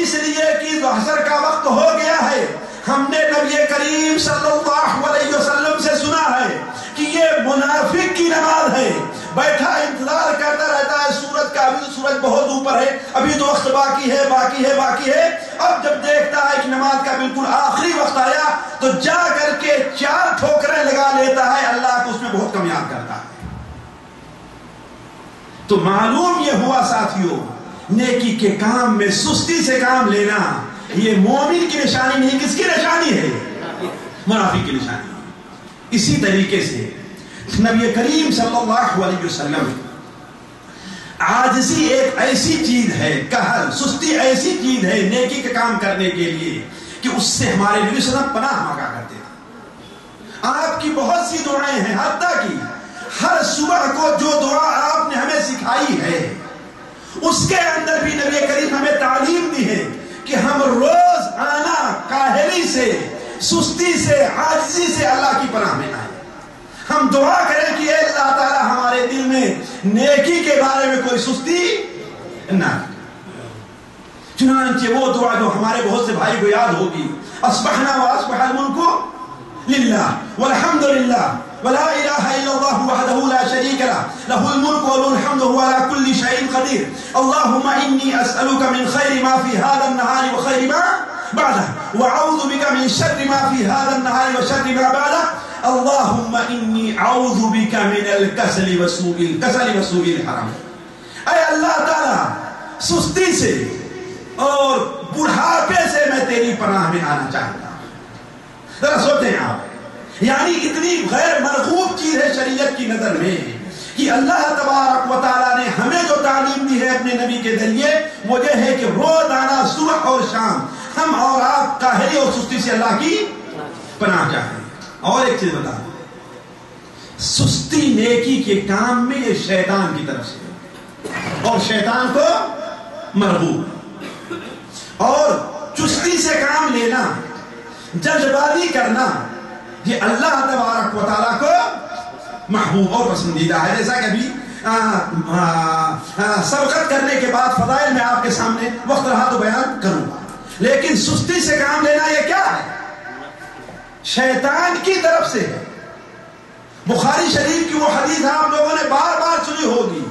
اس لیے کہ عصر کا وقت ہو گیا ہے. ہم نے نبی کریم صلی اللہ علیہ وسلم سے سنا ہے کہ یہ منافق کی نماز ہے، بیٹھا انتظار کرتا رہتا ہے سورج کا، ابھی سورج بہت اوپر ہے، ابھی تو وقت باقی ہے باقی ہے باقی ہے. اب جب دیکھتا ہے کہ نماز کا بالکل آخری وقت آیا تو جا کر کے 4 ٹھوکریں لگا لیتا ہے، اللہ کو اس میں بہت کم یاد کرتا ہے. تو معلوم یہ ہوا ساتھیوں، نیکی کے کام میں سستی سے کام لینا یہ مومن کی نشانی نہیں. کس کی نشانی ہے؟ منافق کی نشانی. اسی طریقے سے نبی کریم صلی اللہ علیہ وسلم، عاجزی ایک ایسی چیز ہے، کہل سستی ایسی چیز ہے نیکی کا کام کرنے کے لیے کہ اس سے ہمارے نبی صلی اللہ علیہ وسلم پناہ مانگا کرتے تھے. آپ کی بہت سی دعائیں ہیں، حتیٰ کہ ہر صبح کو جو دعا آپ نے ہمیں سکھائی ہے اس کے اندر بھی نبی کریم ہمیں تعلیم دی ہے کہ ہم روز آنا کاہلی سے، سستی سے، عاجزی سے اللہ کی پناہ میں آئیں. ہم دعا کریں کہ اے اللہ تعالی ہمارے دل میں نیکی کے بارے میں کوئی سستی نہ. چنانچہ وہ دعا جو ہمارے بہت سے بھائی کو یاد ہوگی، اصبحنا واصبح الملک للہ والحمد للہ ولا الہ الا اللہ وحدہ لا شریک لہ لہ الملک وله الحمد وهو على كل شيء قدیر. اللهم انی اسألک من خیر ما فی هذا النهار وخیر ما بعده واعوذ بک من شر ما فی هذا النهار وشر ما بعده. اللهم انی اعوذ بک من الکسل وسوء الحرم. اے اللہ تعالی سستی سے اور بڑھاپے سے میں تیری پناہ میں آنا چاہتا ہوں. ذرا سوچیں آپ، یعنی اتنی غیر مرغوب چیز ہے شریعت کی نظر میں کہ اللہ تبارک و تعالیٰ نے ہمیں جو تعلیم دی ہے اپنے نبی کے ذریعے وہ یہ ہے کہ روزانہ صبح اور شام ہم اور آپ کاہلی اور سستی سے اللہ کی پناہ چاہیں. اور ایک چیز بتا دوں، سستی نیکی کے کام میں یہ شیطان کی طرف سے اور شیطان کو مرغوب، اور چستی سے کام لینا، جلد بازی کرنا یہ اللہ تبارک و تعالیٰ کو محبوب اور پسندیدہ ہے. جیسا کہ ابھی سبقت کرنے کے بعد فضائل میں آپ کے سامنے وقت رہا تو بیان کروں گا، لیکن سستی سے کام لینا یہ کیا ہے؟ شیطان کی طرف سے ہے. بخاری شریف کی وہ حدیث آپ لوگوں نے بار بار سنی ہوگی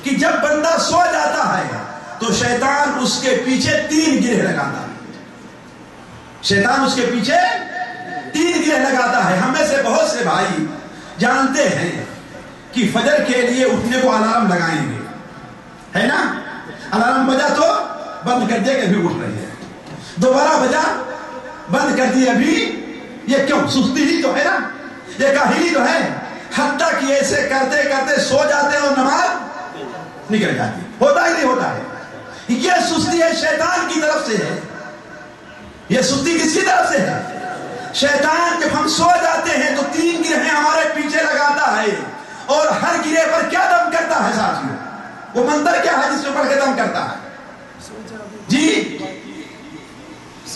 کہ جب بندہ سو جاتا ہے تو شیطان اس کے پیچھے 3 گرہ لگاتا ہے. شیطان اس کے پیچھے 3 گرہ لگاتا ہے. ہمیں سے بہت سے بھائی جانتے ہیں کہ فجر کے لیے اٹھنے کو الارم لگائیں گے، ہے نا؟ الارم بجا تو بند کر دیا کہ ابھی اٹھ رہی ہے، دوبارہ بجا بند کر دیا ابھی. یہ کیوں؟ سستی ہی تو ہے نا، یہ کاہلی تو ہے. حتیٰ کہ ایسے کرتے کرتے سو جاتے ہیں اور نماز نکل جاتی ہے. ہوتا ہی نہیں ہوتا ہے. یہ سستی ہے شیطان کی طرف سے ہے. یہ سستی کس کی طرف سے ہے؟ شیطان. جب ہم سو جاتے ہیں تو 3 گرہیں ہمارے پیچھے لگاتا ہے، اور ہر گرہ پر کیا دم کرتا ہے ساتھیوں؟ وہ منتر کیا ہے جس پہ پڑھ کے دم کرتا ہے؟ جی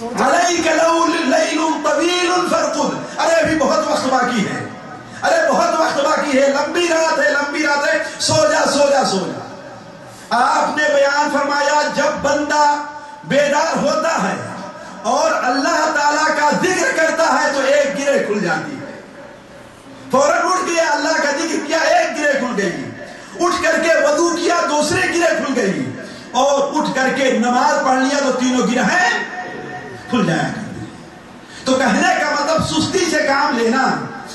علیک لیل طویل فرقد. ارے ابھی بہت وقت باقی ہے، ارے بہت وقت باقی ہے، لمبی رات ہے، لمبی رات ہے، سو جا سو جا سو جا. آپ نے بیان فرمایا جب بندہ بیدار ہوتا ہے اور اللہ تعالیٰ کا ذکر کرتا ہے تو ایک گرہ کھل جاتی ہے. فوراً اٹھ گیا, اللہ کا ذکر کیا, ایک گرہ کھل گئی. اٹھ کر کے وضو کیا, دوسرے گرہ کھل گئی. اور اٹھ کر کے نماز پڑھ لیا تو تینوں گرہیں کھل جایا کرتی. تو کہنے کا مطلب سستی سے کام لینا,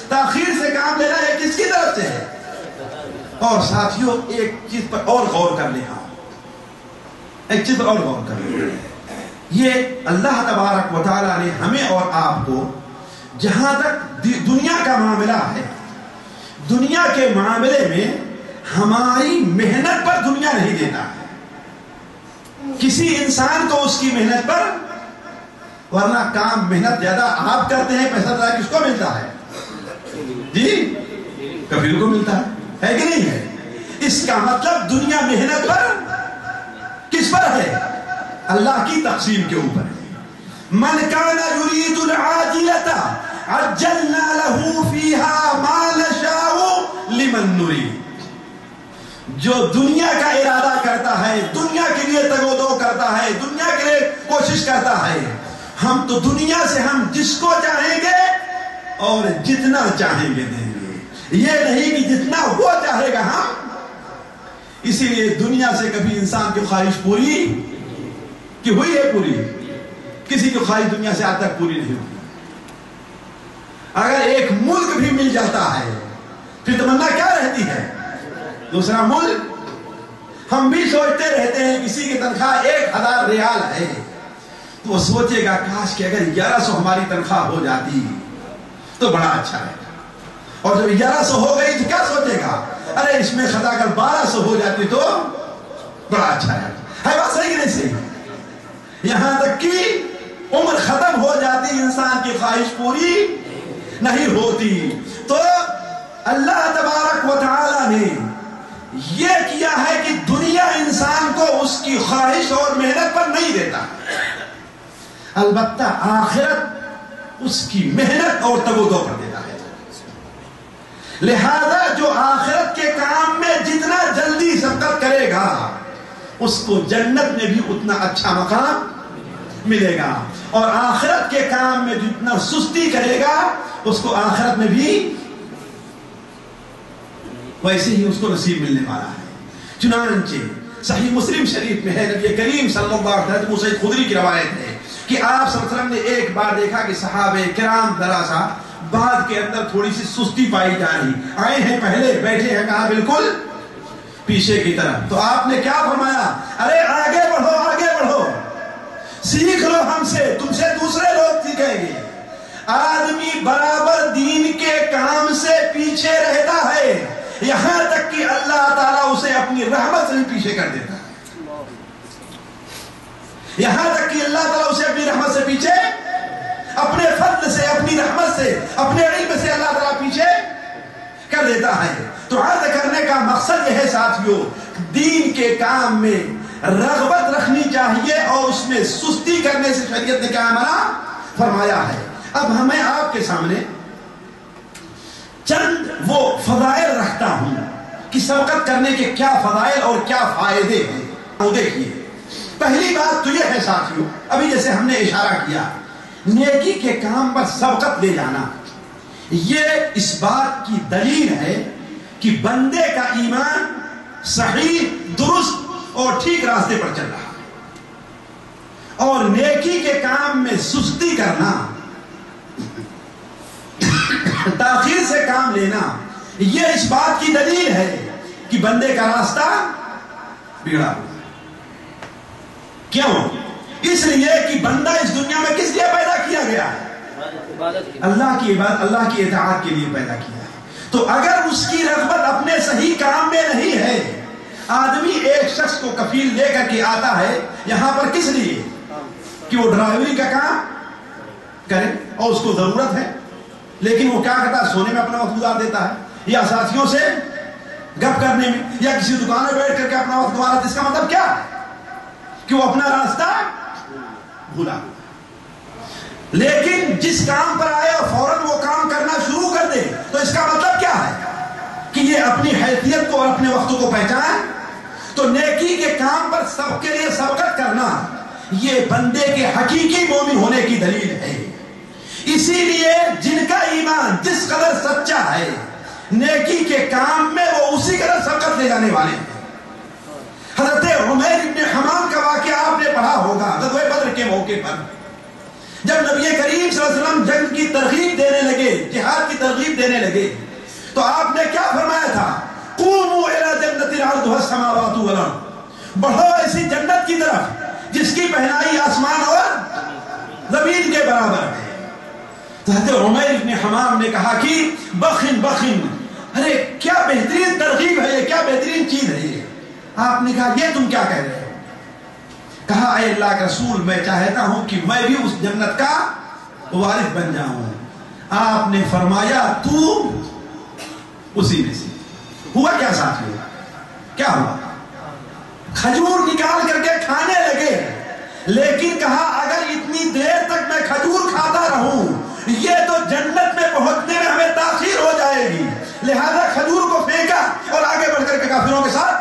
تاخیر سے کام لینا یہ کس کی طرف سے ہے؟ اور ساتھیوں ایک چیز پر اور غور کر لیں, ایک چیز پر اور غور کر لیں. یہ اللہ تبارک و تعالیٰ نے ہمیں اور آپ کو جہاں تک دنیا کا معاملہ ہے, دنیا کے معاملے میں ہماری محنت پر دنیا نہیں دیتا ہے کسی انسان کو اس کی محنت پر, ورنہ کام محنت زیادہ آپ کرتے ہیں, پیسہ زیادہ کس کو ملتا ہے؟ جی کفیل کو ملتا ہے کہ نہیں ہے؟ اس کا مطلب دنیا محنت پر کس پر ہے؟ اللہ کی تقسیم کے اوپر ہے. من کان یرید العاجلۃ عجلنا له فیہا ما نشاء لمن نرید. جو دنیا کا ارادہ کرتا ہے, دنیا کے لیے تگ و دو کرتا ہے, دنیا کے لیے کوشش کرتا ہے, ہم تو دنیا سے ہم جس کو چاہیں گے اور جتنا چاہیں گے دیں گے. یہ نہیں کہ جتنا وہ چاہے گا ہم. اسی لیے دنیا سے کبھی انسان کی خواہش پوری کی ہوئی ہے؟ پوری کسی کی خواہش دنیا سے آج تک پوری نہیں ہوئی. اگر ایک ملک بھی مل جاتا ہے پھر تمنا کیا رہتی ہے؟ دوسرا ملک. ہم بھی سوچتے رہتے ہیں کسی کی تنخواہ 1000 ریال ہے تو وہ سوچے گا کاش کہ اگر 1100 ہماری تنخواہ ہو جاتی تو بڑا اچھا ہے. اور جب 1100 ہو گئی تو کیا سوچے گا؟ ارے اس میں خطا کر 1200 ہو جاتی تو بڑا اچھا ہے. بات صحیح نہیں صحیح؟ یہاں تک کہ عمر ختم ہو جاتی, انسان کی خواہش پوری نہیں ہوتی. تو اللہ تبارک و تعالی نے یہ کیا ہے کہ دنیا انسان کو اس کی خواہش اور محنت پر نہیں دیتا, البتہ آخرت اس کی محنت اور تگ و دو پر دیتا ہے. لہذا جو آخرت کے کام میں جتنا جلدی سبقت کرے گا اس کو جنت میں بھی اتنا اچھا مقام ملے گا, اور آخرت کے کام میں جتنا سستی کرے گا اس کو آخرت میں بھی ویسے ہی اس کو نصیب ملنے والا ہے. چنانچہ صحیح مسلم شریف میں ہے, نبی کریم صلی اللہ علیہ وسلم, ابو سعید خدری کی روایت ہے کہ آپ صلی اللہ علیہ وسلم نے ایک بار دیکھا کہ صحابہ کرام ذرا سا بعد کے اندر تھوڑی سی سستی پائی جا رہی, آئے ہیں پہلے, بیٹھے ہیں کہاں بالکل پیچھے کی طرف. تو آپ نے کیا فرمایا؟ ارے آگے بڑھو, آگے بڑھو, سیکھ لو ہم سے, تم سے دوسرے لوگ سیکھیں گے. آدمی برابر دین کے کام سے پیچھے رہتا ہے یہاں تک کہ اللہ تعالیٰ اسے اپنی رحمت سے پیچھے کر دیتا ہے. یہاں تک کہ اللہ تعالیٰ اسے اپنی رحمت سے پیچھے, اپنے فضل سے, اپنی رحمت سے, اپنے علم سے اللہ تعالیٰ پیچھے کر دیتا ہے. تو عرض کرنے کا مقصد یہ ہے ساتھیوں, دین کے کام میں رغبت رکھنی چاہیے اور اس میں سستی کرنے سے شریعت نے کیا منع فرمایا ہے. اب ہمیں آپ کے سامنے چند وہ فضائل رکھتا ہوں کہ سبقت کرنے کے کیا فضائل اور کیا فائدے ہیں. وہ دیکھیے, پہلی بات تو یہ ہے ساتھیوں, ابھی جیسے ہم نے اشارہ کیا, نیکی کے کام پر سبقت لے جانا یہ اس بات کی دلیل ہے کہ بندے کا ایمان صحیح, درست اور ٹھیک راستے پر چل رہا ہے. اور نیکی کے کام میں سستی کرنا, تاخیر سے کام لینا, یہ اس بات کی دلیل ہے کہ بندے کا راستہ بگڑا ہوا. کیوں؟ اس لیے کہ بندہ اس دنیا میں کس لیے پیدا کیا گیا ہے؟ اللہ کی عبادت, اللہ کی اطاعت کے لیے پیدا کیا ہے. تو اگر اس کی رغبت اپنے صحیح کام میں نہیں ہے, آدمی ایک شخص کو کفیل لے کر کے آتا ہے یہاں پر کس لیے کہ وہ ڈرائیوری کا کام کرے اور اس کو ضرورت ہے, لیکن وہ کیا کرتا ہے؟ سونے میں اپنا وقت گزار دیتا ہے, یا ساتھیوں سے گپ کرنے میں, یا کسی دکان میں بیٹھ کر کے اپنا وقت گزارتا ہے. اس کا مطلب کیا ہے کہ وہ اپنا راستہ بھولا. لیکن جس کام پر آئے اور فوراً وہ کام کرنا شروع کر دے تو اس کا مطلب کیا ہے کہ یہ اپنی حیثیت کو اور اپنے وقت کو پہچان. تو نیکی کے کام پر سب کے لیے سبقت کرنا یہ بندے کے حقیقی مومن ہونے کی دلیل ہے. اسی لیے جن کا ایمان جس قدر سچا ہے نیکی کے کام میں وہ اسی قدر سبقت لے جانے والے ہیں. حضرت عمیر ابن حمام کا واقعہ آپ نے پڑھا ہوگا غزوہ بدر کے موقع پر، جب نبی کریم صلی اللہ علیہ وسلم جنگ کی ترغیب دینے لگے، جہاد کی ترغیب دینے لگے، تو آپ نے کیا فرمایا تھا؟ قوموا الی جنت عرضها السماوات والارض، بڑھو ایسی جنت کی طرف جس کی پہنائی آسمان اور زمین کے برابر ہے. حضرت عمیر ابن حمام نے کہا کہ بخن بخن، ارے کیا بہترین ترغیب ہے یہ، کیا بہترین چیز ہے یہ. آپ نے کہا یہ تم کیا کہہ رہے ہو؟ کہا اے اللہ کے رسول میں چاہتا ہوں کہ میں بھی اس جنت کا وارث بن جاؤں. آپ نے فرمایا تو اسی میں سے. ہوا کیا ساتھی؟ کیا ہوا؟ کھجور نکال کر کے کھانے لگے، لیکن کہا اگر اتنی دیر تک میں کھجور کھاتا رہوں یہ تو جنت میں پہنچنے میں ہمیں تاخیر ہو جائے گی، لہذا کھجور کو پھینکا اور آگے بڑھ کر کے کافروں کے ساتھ.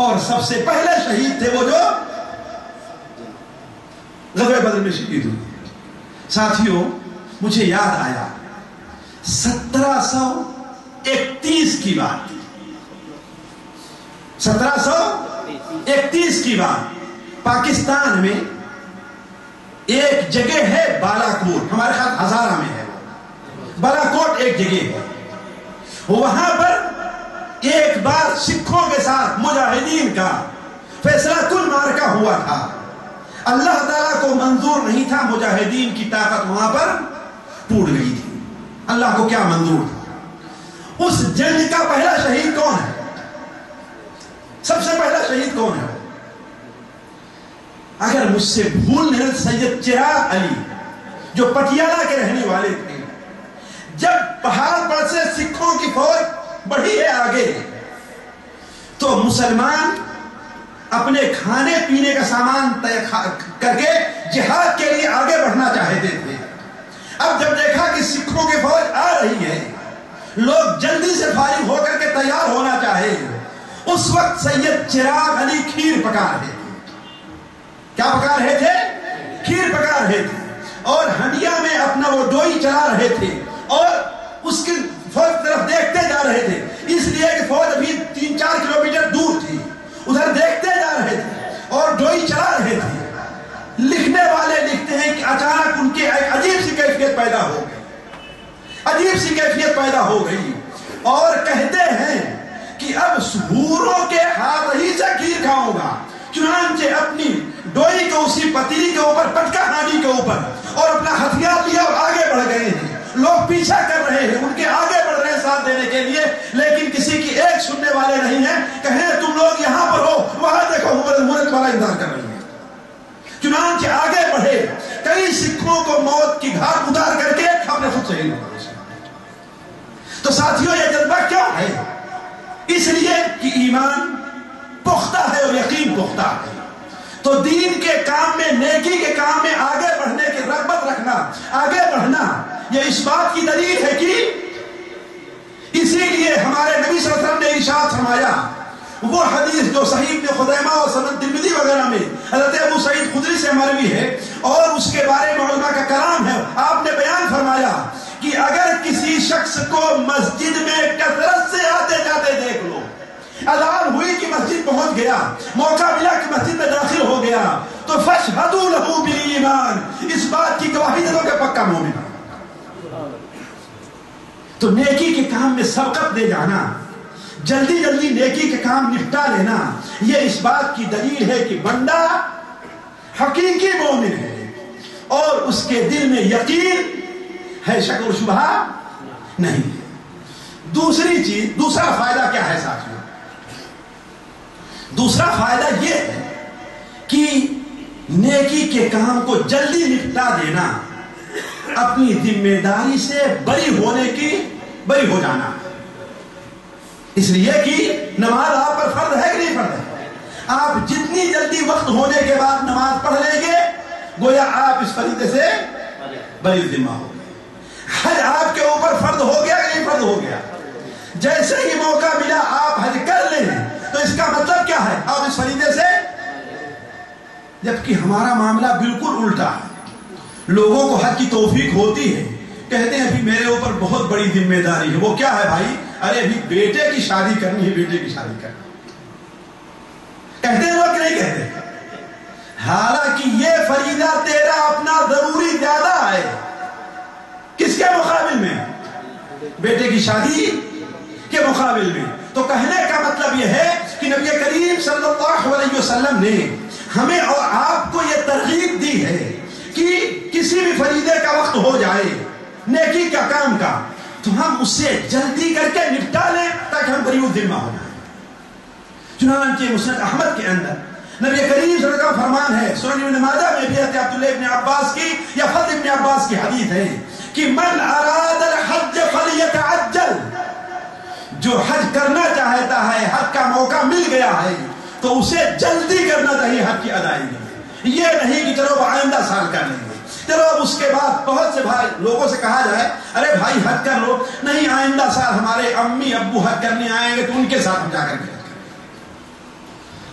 اور سب سے پہلے شہید تھے وہ جو غزوہ بدر میں شہید ہوئے. ساتھیوں مجھے یاد آیا 1731 کی بات، 1731 کی بات. پاکستان میں ایک جگہ ہے بالا کوٹ، ہمارے خیال ہزارہ میں ہے. بالا کوٹ ایک جگہ ہے، وہاں پر ایک بار سکھوں کے ساتھ مجاہدین کا فیصلہ کن مارکا ہوا تھا. اللہ تعالیٰ کو منظور نہیں تھا، مجاہدین کی طاقت وہاں پر ٹوٹ گئی تھی. اللہ کو کیا منظور تھا؟ اس جنگ کا پہلا شہید کون ہے؟ سب سے پہلا شہید کون ہے؟ اگر مجھ سے بھول نہیں، سید چراغ علی جو پٹیالہ کے رہنے والے تھے. جب پہاڑ پر سے سکھوں کی فوج بڑھی ہے آگے تو مسلمان اپنے کھانے پینے کا سامان کر کے جہاد کے لیے آگے بڑھنا چاہتے تھے. اب جب دیکھا کہ سکھوں کی فوج آ رہی ہے، لوگ جلدی سے فارغ ہو کر کے تیار ہونا چاہے، اس وقت سید چراغ علی کھیر پکا رہے تھے. کیا پکا رہے تھے؟ کھیر پکا رہے تھے، اور ہنڈیا میں اپنا وہ ڈوئی چلا رہے تھے اور اس کی فوج طرف دیکھتے جا رہے تھے، اس لیے کہ فوج ابھی 3-4 کلومیٹر دور تھی. ادھر دیکھتے جا رہے تھے اور ڈوئی چلا رہے تھے. لکھنے والے لکھتے ہیں کہ اچانک ان کے ایک عجیب سی کیفیت پیدا ہو گئی، عجیب سی کیفیت پیدا ہو گئی، اور کہتے ہیں کہ اب سہوروں کے ہاتھ ہی سے کھیر کھاؤں گا. چنانچہ اپنی ڈوئی کو اسی پتیلی کے اوپر پٹکا ہانڈی کے اوپر اور اپنا ہتھیار لیا اور آگے بڑھ گئے ہیں. لوگ پیچھا کر رہے ہیں، ان کے آگے بڑھ رہے ہیں ساتھ دینے کے لیے، لیکن کسی کی ایک سننے والے نہیں ہیں. کہیں تم لوگ یہاں پر ہو، وہاں دیکھو مورت والا انتظار کر رہی ہے. چنانچہ آگے بڑھے، کئی سکھوں کو موت کی گھاٹ اتار کر کے اپنے خود شہید ہو گئے. تو ساتھیوں یہ جذبہ کیا ہے؟ اس لیے کہ ایمان پختہ ہے اور یقین پختہ ہے. تو دین کے کام میں، نیکی کے کام میں آگے بڑھنے کی رغبت رکھنا، آگے بڑھنا، یہ اس بات کی دلیل ہے کہ اسی لیے ہمارے نبی صلی اللہ علیہ وسلم نے ارشاد فرمایا، وہ حدیث جو صحیح ابن خزیمہ اور سنن ترمذی وغیرہ میں حضرت ابو سعید خدری سے مروی ہے اور اس کے بارے میں علماء کا کلام ہے. آپ نے بیان فرمایا کہ اگر کسی شخص کو مسجد میں کثرت سے آتے جاتے دیکھ لو، اذان ہوئی کہ مسجد پہنچ گیا، موقع ملا کہ مسجد میں داخل ہو گیا، تو فاشہدوا لہ بالایمان، اس بات کی گواہی دے دو کہ پکا مومن ہے. تو نیکی کے کام میں سبقت دے جانا، جلدی جلدی نیکی کے کام نپٹا لینا، یہ اس بات کی دلیل ہے کہ بندہ حقیقی مومن ہے اور اس کے دل میں یقین ہے، شک و شبہ نہیں. دوسری چیز، دوسرا فائدہ کیا ہے ساتھیوں؟ دوسرا فائدہ یہ ہے کہ نیکی کے کام کو جلدی نپٹا دینا، اپنی ذمہ داری سے بری ہو جانا. اس لیے کہ نماز آپ پر فرض ہے کہ نہیں فرض ہے؟ آپ جتنی جلدی وقت ہونے کے بعد نماز پڑھ لیں گے گویا آپ اس فریضے سے بری ذمہ ہو گئے. حج آپ کے اوپر فرض ہو گیا کہ نہیں فرض ہو گیا؟ جیسے ہی موقع ملا آپ حج کر لیں تو اس کا مطلب کیا ہے؟ آپ اس فریضے سے جبکہ ہمارا معاملہ بالکل الٹا ہے. لوگوں کو حج کی توفیق ہوتی ہے، کہتے ہیں ابھی میرے اوپر بہت بڑی ذمہ داری ہے. وہ کیا ہے بھائی؟ ارے ابھی بیٹے کی شادی کرنی ہے، بیٹے کی شادی کرنی. کہتے ہیں لوگ کہ نہیں کہتے؟ حالانکہ یہ فریضہ تیرا اپنا ضروری زیادہ ہے. کس کے مقابل میں؟ بیٹے کی شادی کے مقابل میں. تو کہنے کا مطلب یہ ہے کہ نبی کریم صلی اللہ علیہ وسلم نے ہمیں اور آپ کو یہ ترغیب دی ہے کہ کسی بھی فریضے کا وقت ہو جائے نیکی کا کام کا تو ہم اس سے جلدی کر کے نپٹا لیں تاکہ ہم بری ذمہ ہو جائیں. چنانچہ مسند احمد کے اندر نبی کریم صلی اللہ علیہ وسلم کا فرمان ہے، سنن ابن ماجہ میں بھی حضرت عبداللہ ابن عباس کی یا فضل ابن عباس کی حدیث ہے کہ من اراد الحج فلیتعجل، جو حج کرنا چاہتا ہے، حج کا موقع مل گیا ہے تو اسے جلدی کرنا چاہیے حج کی ادائیگی. یہ نہیں کہ چلو آئندہ سال کر لیں گے، چلو اب اس کے بعد. بہت سے بھائی لوگوں سے کہا جائے ارے بھائی حج کر لو، نہیں آئندہ سال ہمارے امی ابو حج کرنے آئیں گے تو ان کے ساتھ ہم جا کر کے.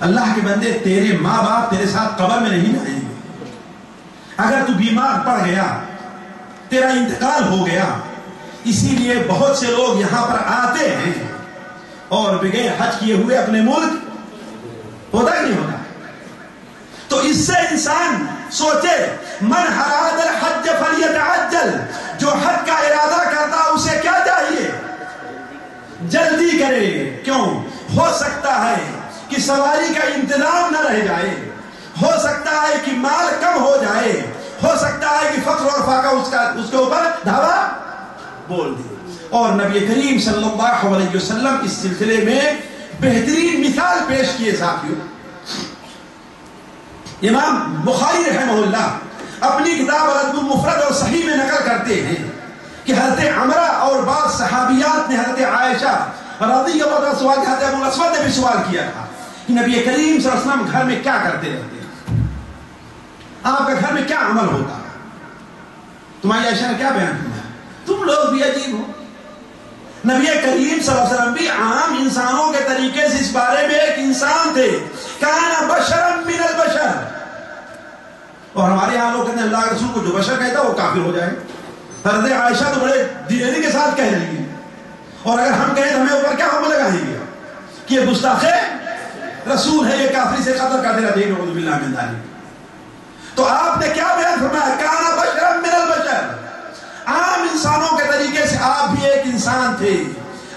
اللہ کے بندے، تیرے ماں باپ تیرے ساتھ قبر میں نہیں آئیں گے. اگر تو بیمار پڑ گیا، تیرا انتقال ہو گیا، اسی لیے بہت سے لوگ یہاں پر آتے ہیں اور بغیر حج کیے ہوئے اپنے ملک ہوتا ہی نہیں ہوتا. تو اس سے انسان سوچے من اراد الحج فلیتعجل، جو حج کا ارادہ کرتا اسے کیا چاہیے؟ جلدی کرے. کیوں؟ ہو سکتا ہے کہ سواری کا انتظام نہ رہ جائے، ہو سکتا ہے کہ مال کم ہو جائے، ہو سکتا ہے کہ فقر اور فاقہ اس کے اوپر دھاوا بول دے. اور نبی کریم صلی اللہ علیہ وسلم اس سلسلے میں بہترین مثال پیش کیے. ساتھیوں، امام بخاری رحمہ اللہ اپنی کتاب الادب المفرد اور صحیح میں نقل کرتے ہیں کہ حضرت عمرہ اور بعض صحابیات نے حضرت عائشہ رضی اللہ عنہا سوال کیا تھا. ابو الاسود نے بھی سوال کیا تھا کہ نبی کریم صلی اللہ علیہ وسلم گھر میں کیا کرتے رہتے ہیں، آپ کا گھر میں کیا عمل ہوتا ہے؟ تمہاری عائشہ نے کیا بیان کیا؟ تم لوگ بھی عجیب ہو. نبی کریم صلی اللہ علیہ وسلم بھی عام انسانوں کے طریقے سے اس بارے میں ایک انسان تھے. کان بشرا من البشر. اور ہمارے یہاں لوگ کہتے ہیں اللہ کے رسول کو جو بشر کہتا ہے وہ کافر ہو جائے. حضرت عائشہ تو بڑے دلیری کے ساتھ کہہ رہی ہے، اور اگر ہم کہیں تو ہمیں اوپر کیا حکم لگائیں گے کہ یہ گستاخ رسول ہے، یہ کافری سے قتل کر دینا چاہیے. نعوذ باللہ من ذلک. تو آپ نے کیا بیان فرمایا؟ کان بشرا من البشر. عام انسانوں کے طریقے سے آپ بھی ایک انسان تھے.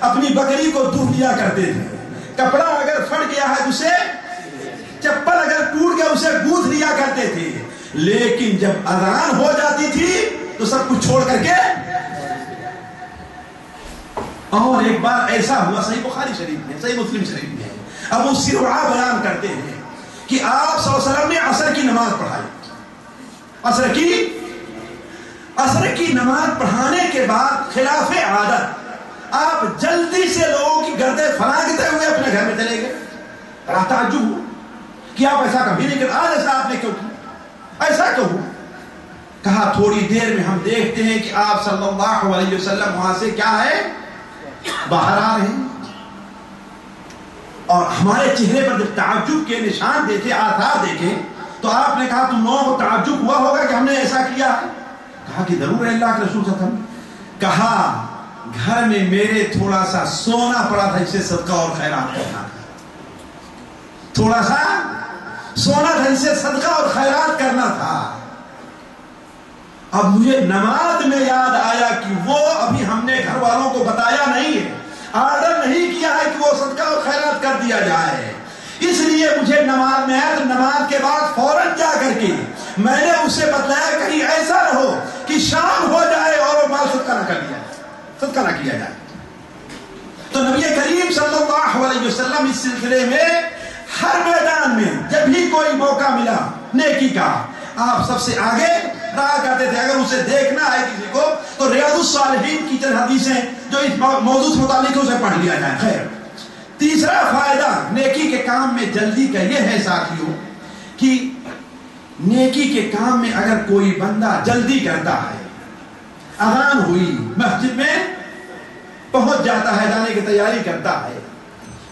اپنی بکری کو دودھ دیا کرتے تھے، کپڑا اگر پھٹ گیا ہے اسے، چپل اگر ٹوٹ گیا اسے گوتھ لیا کرتے تھے. لیکن جب اذان ہو جاتی تھی تو سب کچھ چھوڑ کر کے. اور ایک بار ایسا ہوا، صحیح بخاری شریف میں، صحیح مسلم شریف میں، ابو سرعہ بیان کرتے ہیں کہ آپ صلی اللہ علیہ وسلم نے عصر کی نماز پڑھائی. عصر کی نماز پڑھانے کے بعد خلاف عادت آپ جلدی سے لوگوں کی گردیں پھلانگتے ہوئے اپنے گھر میں چلے گئے. تعجب ہوا کہ آپ ایسا کبھی نہیں کرتے. آج ایسا آپ نے کیوں کیا؟ ایسا کیوں ہوا؟ کہا تھوڑی دیر میں ہم دیکھتے ہیں کہ آپ صلی اللہ علیہ وسلم وہاں سے کیا ہے، باہر آ رہے ہیں. اور ہمارے چہرے پر جب تعجب کے نشان دیکھے، آثار دیکھے، تو آپ نے کہا تم لوگوں کو تعجب ہوا ہوگا کہ ہم نے ایسا کیا ہے. کہا کہ ضرور ہے اللہ کے رسول صلی اللہ علیہ وسلم. کہا گھر میں میرے تھوڑا سا سونا پڑا تھا، اسے صدقہ اور خیرات کرنا تھا. تھوڑا سا سونا تھا، اسے صدقہ اور خیرات کرنا تھا. اب مجھے نماز میں یاد آیا کہ وہ ابھی ہم نے گھر والوں کو بتایا نہیں ہے، آرڈر نہیں کیا ہے کہ وہ صدقہ اور خیرات کر دیا جائے. اس لیے مجھے نماز میں آیا تو نماز کے بعد فوراً جا کر کے میں نے اسے بتلایا کہیں ایسا نہ ہو کہ شام ہو جائے اور وہ مال صدقہ نہ کر دیا جائے، صدقہ نہ کیا جائے. تو نبی کریم صلی اللہ علیہ وسلم اس سلسلے میں ہر میدان میں جب بھی کوئی موقع ملا نیکی کا، آپ سب سے آگے رہا کرتے تھے. اگر اسے دیکھنا ہے کسی کو تو ریاض الصالحین کی چند حدیثیں جو اس موضوع سے متعلق اسے پڑھ لیا جائے. خیر، تیسرا فائدہ نیکی کے کام میں جلدی کا یہ ہے ساتھیوں کہ نیکی کے کام میں اگر کوئی بندہ جلدی کرتا ہے، اذان ہوئی، مسجد میں پہنچ جاتا ہے، جانے کی تیاری کرتا ہے،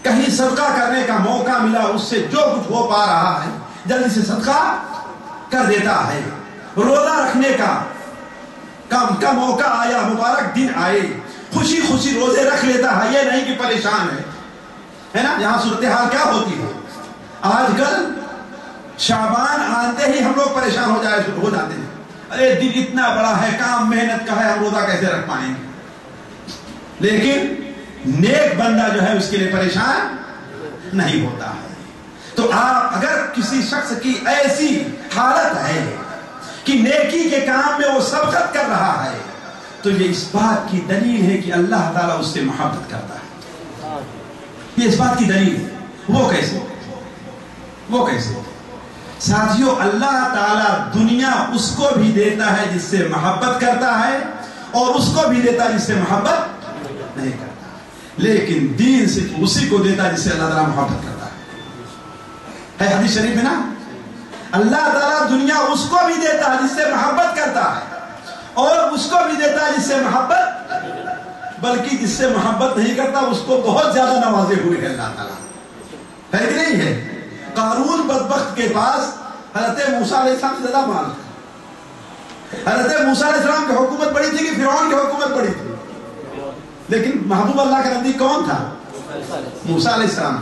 کہیں صدقہ کرنے کا موقع ملا، اس سے جو کچھ ہو پا رہا ہے جلدی سے صدقہ کر دیتا ہے. روزہ رکھنے کا موقع آیا، مبارک دن آئے، خوشی خوشی روزے رکھ لیتا ہے. یہ نہیں کہ پریشان ہے نا. یہاں صورتحال کیا ہوتی ہے آج کل؟ شعبان آتے ہی ہم لوگ پریشان ہو جاتے ہیں. ارے دن اتنا بڑا ہے، کام محنت کا ہے، ہم روزہ کیسے رکھ پائیں گے؟ لیکن نیک بندہ جو ہے اس کے لیے پریشان نہیں ہوتا ہے. تو آپ اگر کسی شخص کی ایسی حالت ہے کہ نیکی کے کام میں وہ سبقت کر رہا ہے تو یہ اس بات کی دلیل ہے کہ اللہ تعالیٰ اس سے محبت کرتا ہے. یہ اس بات کی دلیل ہے. وہ کیسے ساتھیوں؟ اللہ تعالیٰ دنیا اس کو بھی دیتا ہے جس سے محبت کرتا ہے، اور اس کو بھی دیتا ہے جس سے محبت نہیں کرتا، لیکن دین صرف اسی کو دیتا ہے جس سے اللہ تعالیٰ محبت کرتا ہے. حدیث شریف میں نا، اللہ تعالیٰ دنیا اس کو بھی دیتا ہے جس سے محبت کرتا ہے، اور اس کو بھی دیتا ہے جس سے محبت، بلکہ جس سے محبت نہیں کرتا اس کو بہت زیادہ نوازے ہوئے ہیں اللہ تعالیٰ. ہے کہ نہیں ہے؟ قارون بدبخت کے پاس حضرت موسیٰ علیہ السلام سے زیادہ مال تھا. حضرت موسیٰ علیہ السلام کی حکومت بڑی تھی کہ فرعون کی حکومت بڑی تھی؟ لیکن محبوب اللہ کے نزدیک کون تھا؟ موسیٰ علیہ السلام.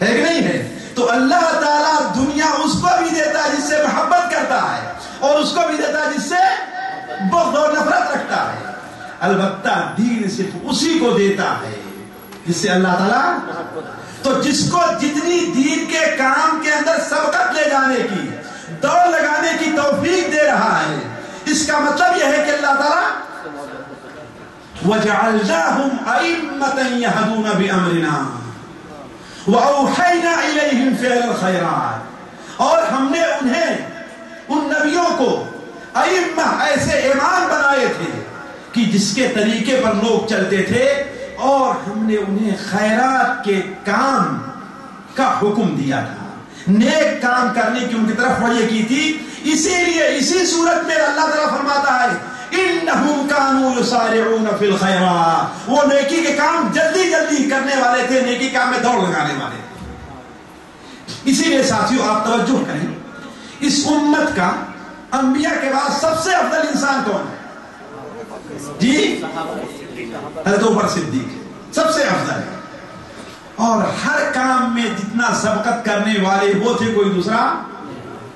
ہے کہ نہیں ہے؟ تو اللہ تعالیٰ دنیا اس کو بھی دیتا ہے جس سے محبت کرتا ہے، اور اس کو بھی دیتا ہے جس سے بغض اور نفرت رکھتا ہے. البتہ دین صرف اسی کو دیتا ہے جس سے اللہ تعالیٰ. تو جس کو جتنی دین کے کام کے اندر سبقت لے جانے کی، دوڑ لگانے کی توفیق دے رہا ہے، اس کا مطلب یہ ہے کہ اللہ تعالیٰ وَجَعَلْنَاهُمْ أَئِمَّةً يَهْدُونَ بِأَمْرِنَا وَأَوْحَيْنَا إِلَيْهِمْ فِعْلَ الْخَيْرَاتِ. اور ہم نے انہیں، ان نبیوں کو ائمہ، ایسے امام بنائے تھے کہ جس کے طریقے پر لوگ چلتے تھے، اور ہم نے انہیں خیرات کے کام کا حکم دیا تھا، نیک کام کرنے کی ان کی طرف وحی کی تھی. اسی لیے اسی صورت میں اللہ تعالیٰ فرماتا ہے انہم کانوا یسارعون فی الخیرات. وہ نیکی کے کام جلدی جلدی کرنے والے تھے، نیکی کام میں دوڑ لگانے والے تھے. اسی لیے ساتھیوں آپ توجہ کریں، اس امت کا انبیاء کے بعد سب سے افضل انسان کون ہے؟ جی حضرت عمر صدیق سب سے افضل ہے. اور ہر کام میں جتنا سبقت کرنے والے وہ تھے، کوئی دوسرا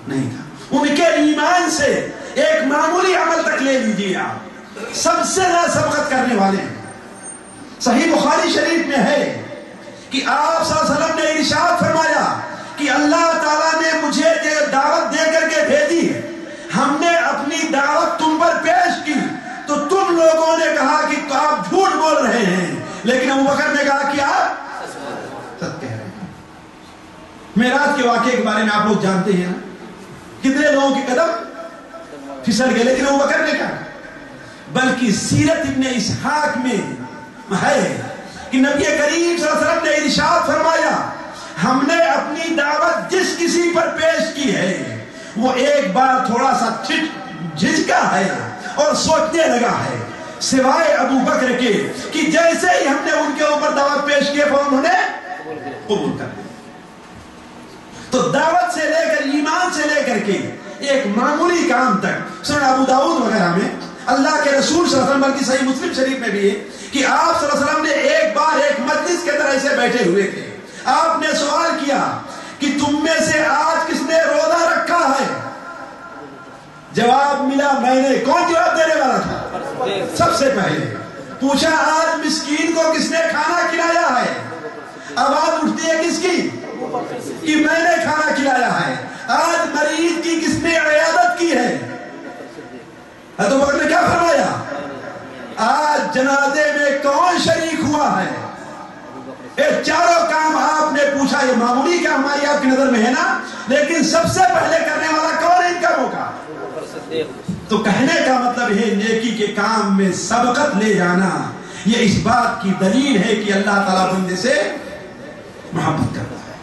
نہیں تھا. ان کے ایمان سے ایک معمولی عمل تک لے لیجیے آپ، سب سے زیادہ سبقت کرنے والے ہیں. صحیح بخاری شریف میں ہے کہ آپ صلی اللہ علیہ وسلم نے ارشاد فرمایا کہ اللہ تعالیٰ نے مجھے دعوت دے کر کے بھیجی ہے، ہم نے اپنی دعوت تم پر پیش کی تو تم لوگوں نے کہا کہ آپ جھوٹ بول رہے ہیں، لیکن ابو بکر نے کہا کہ آپ سچ کہہ رہے ہیں. معراج کے واقعے کے بارے میں آپ لوگ جانتے ہیں نا، کتنے لوگوں کے قدم پھسل گئے، لیکن ابو بکر نے کہا. بلکہ سیرت ابن اسحاق میں ہے کہ نبی کریم صلی اللہ علیہ وسلم نے ارشاد فرمایا ہم نے اپنی دعوت جس کسی پر پیش کی ہے وہ ایک بار تھوڑا سا جھجکا ہے اور سوچنے لگا ہے، سوائے ابو بکر کے کہ جیسے ہی ہم نے ان کے اوپر دعوت پیش کی انہوں نے قبول کر لیا. تو دعوت سے لے کر، ایمان سے لے کر کے ایک معمولی کام تک. سنن ابو داؤد وغیرہ میں اللہ کے رسول صلی اللہ علیہ وسلم، بلکہ صحیح مسلم شریف میں بھی ہے کہ آپ صلی اللہ علیہ وسلم نے ایک بار ایک مجلس کے اندر ایسے بیٹھے ہوئے تھے. آپ نے سوال کیا کہ تم میں سے آج کس نے روزہ رکھا ہے؟ جواب ملا میں نے. کون جواب دینے والا تھا؟ سب سے پہلے. پوچھا آج مسکین کو کس نے کھانا کھلایا ہے؟ آواز اٹھتی ہے کس کی؟ کہ میں نے کھانا کھلایا ہے. آج مریض کی کس نے عیادت کی ہے؟ حضرت ابو بکر نے کیا فرمایا؟ آج جنازے میں کون شریک ہوا ہے؟ یہ چاروں کام آپ نے پوچھا. یہ معمولی کام ہماری آپ کی نظر میں ہے نا، لیکن سب سے پہلے کرنے والا کون ہے ان کاموں کا؟ تو کہنے کا مطلب ہے نیکی کے کام میں سبقت لے جانا یہ اس بات کی دلیل ہے کہ اللہ تعالیٰ بندے سے محبت کرتا ہے.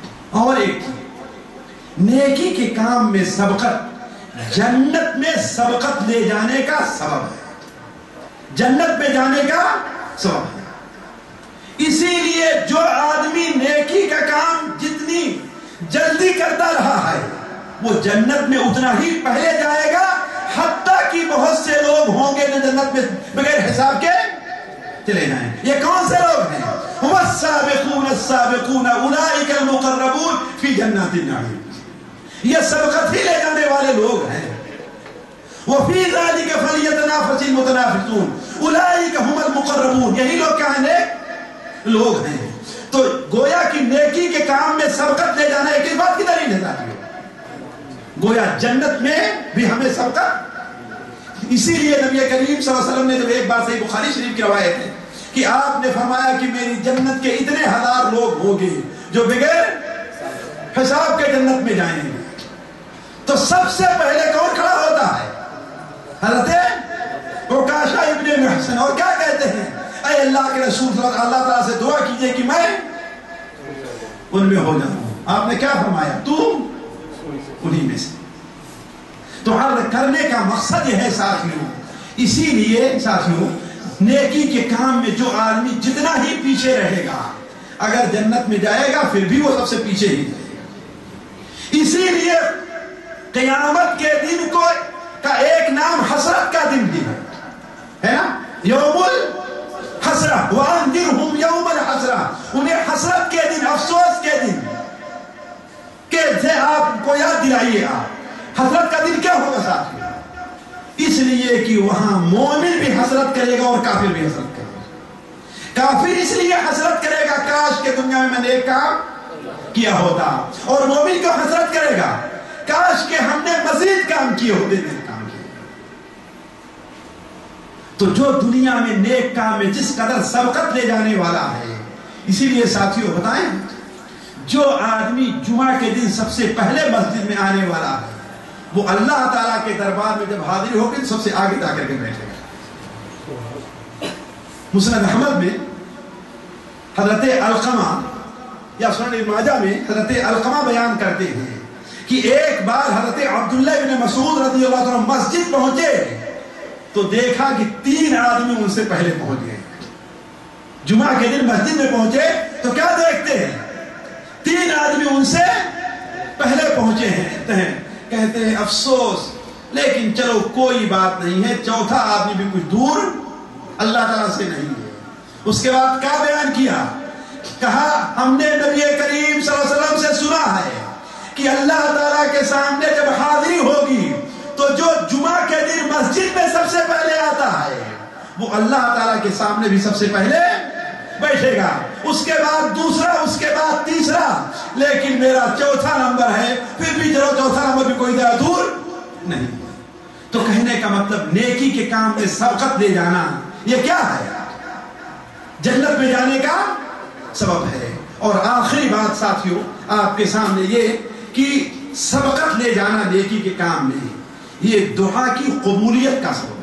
اور ایک نیکی کے کام میں سبقت جنت میں سبقت لے جانے کا سبب ہے، جنت میں جانے کا سبب ہے. اسی لیے جو آدمی نیکی کا کام جتنی جلدی کرتا رہا ہے وہ جنت میں اتنا ہی پہلے جائے گا حتیٰ کہ بہت سے لوگ ہوں گے جو جنت میں بغیر حساب کے چلے جائیں. یہ کون سے لوگ ہیں؟ هم السابقون السابقون اولئک المقربون فی جنات النعیم. یہ سبقت ہی لے جانے والے لوگ ہیں. وفی ذلک فلیتنافس المتنافسون اولئک هم المقربون. یہی لوگ کیا ہیں؟ لوگ ہیں. تو گویا کہ نیکی کے کام میں سبقت لے جانا ایک بات کی دلیل ہے. گویا جنت میں بھی ہمیں سبقت. اسی لیے نبی کریم صلی اللہ علیہ وسلم نے جب ایک بار صحیح بخاری شریف کی روایت ہے کہ آپ نے فرمایا کہ میری جنت کے اتنے ہزار لوگ ہوں گے جو بغیر حساب کے جنت میں جائیں گے. تو سب سے پہلے کون کھڑا ہوتا ہے؟ حضرت عکاشہ ابن محصن. اور کیا کہتے ہیں؟ اے اللہ کے رسول صلی اللہ علیہ وسلم، اللہ تعالیٰ سے دعا کیجئے کہ میں ان میں ہو جاؤں. آپ نے کیا فرمایا؟ تو انہی میں سے. تو عرض کرنے کا مقصد یہ ہے ساتھیوں، اسی لیے ساتھیوں نیکی کے کام میں جو آدمی جتنا ہی پیچھے رہے گا اگر جنت میں جائے گا پھر بھی وہ سب سے پیچھے ہی رہے گا. اسی لیے قیامت کے دن کو کا ایک نام حسرت کا دن بھی ہے نا، یوم الحسرہ. وانذرہم یوم الحسرہ. انہیں حسرت کے دن، افسوس کے دن کہ آپ کو یاد دلائیے. آپ حسرت کا دن کیا ہوگا ساتھ؟ اس لیے کہ وہاں مومن بھی حسرت کرے گا اور کافر بھی حسرت کرے گا. کافر اس لیے حسرت کرے گا کاش کے دنیا میں نیک کام کیا ہوتا، اور مومن کو حسرت کرے گا کاش کہ ہم نے مزید کام کیے ہوتے. نیک کام کیے تو جو دنیا میں نیک کام میں جس قدر سبقت لے جانے والا ہے. اسی لیے ساتھیوں بتائیں، جو آدمی جمعہ کے دن سب سے پہلے مسجد میں آنے والا ہے وہ اللہ تعالیٰ کے دربار میں جب حاضر ہوگی سب سے آگے جا کر کے بیٹھے گا. مسند احمد میں حضرت علقمہ یا سنن ابن ماجہ میں حضرت علقمہ بیان کرتے ہیں کہ ایک بار حضرت عبداللہ بن مسعود رضی اللہ عنہ مسجد پہنچے تو دیکھا کہ 3 آدمی ان سے پہلے پہنچ گئے. جمعہ کے دن مسجد میں پہنچے تو کیا دیکھتے ہیں؟ 3 آدمی ان سے پہلے پہنچے ہیں. کہتے ہیں افسوس، لیکن چلو کوئی بات نہیں ہے، چوتھا آدمی بھی کچھ دور اللہ تعالیٰ سے نہیں ہے. اس کے بعد کیا بیان کیا؟ کہا ہم نے نبی کریم صلی اللہ علیہ وسلم سے سنا ہے کہ اللہ تعالیٰ کے سامنے جب حاضری ہوگی تو جو جمعہ کے دن مسجد میں سب سے پہلے آتا ہے وہ اللہ تعالیٰ کے سامنے بھی سب سے پہلے بیٹھے گا. اس کے بعد دوسرا، اس کے بعد تیسرا، لیکن میرا چوتھا نمبر ہے. پھر بھی چلو چوتھا نمبر بھی کوئی زیادہ دور نہیں. تو کہنے کا مطلب نیکی کے کام میں سبقت لے جانا یہ کیا ہے؟ جنت میں جانے کا سبب ہے. اور آخری بات ساتھیوں آپ کے سامنے یہ کہ سبقت لے جانا نیکی کے کام میں یہ دعا کی قبولیت کا سبب ہے.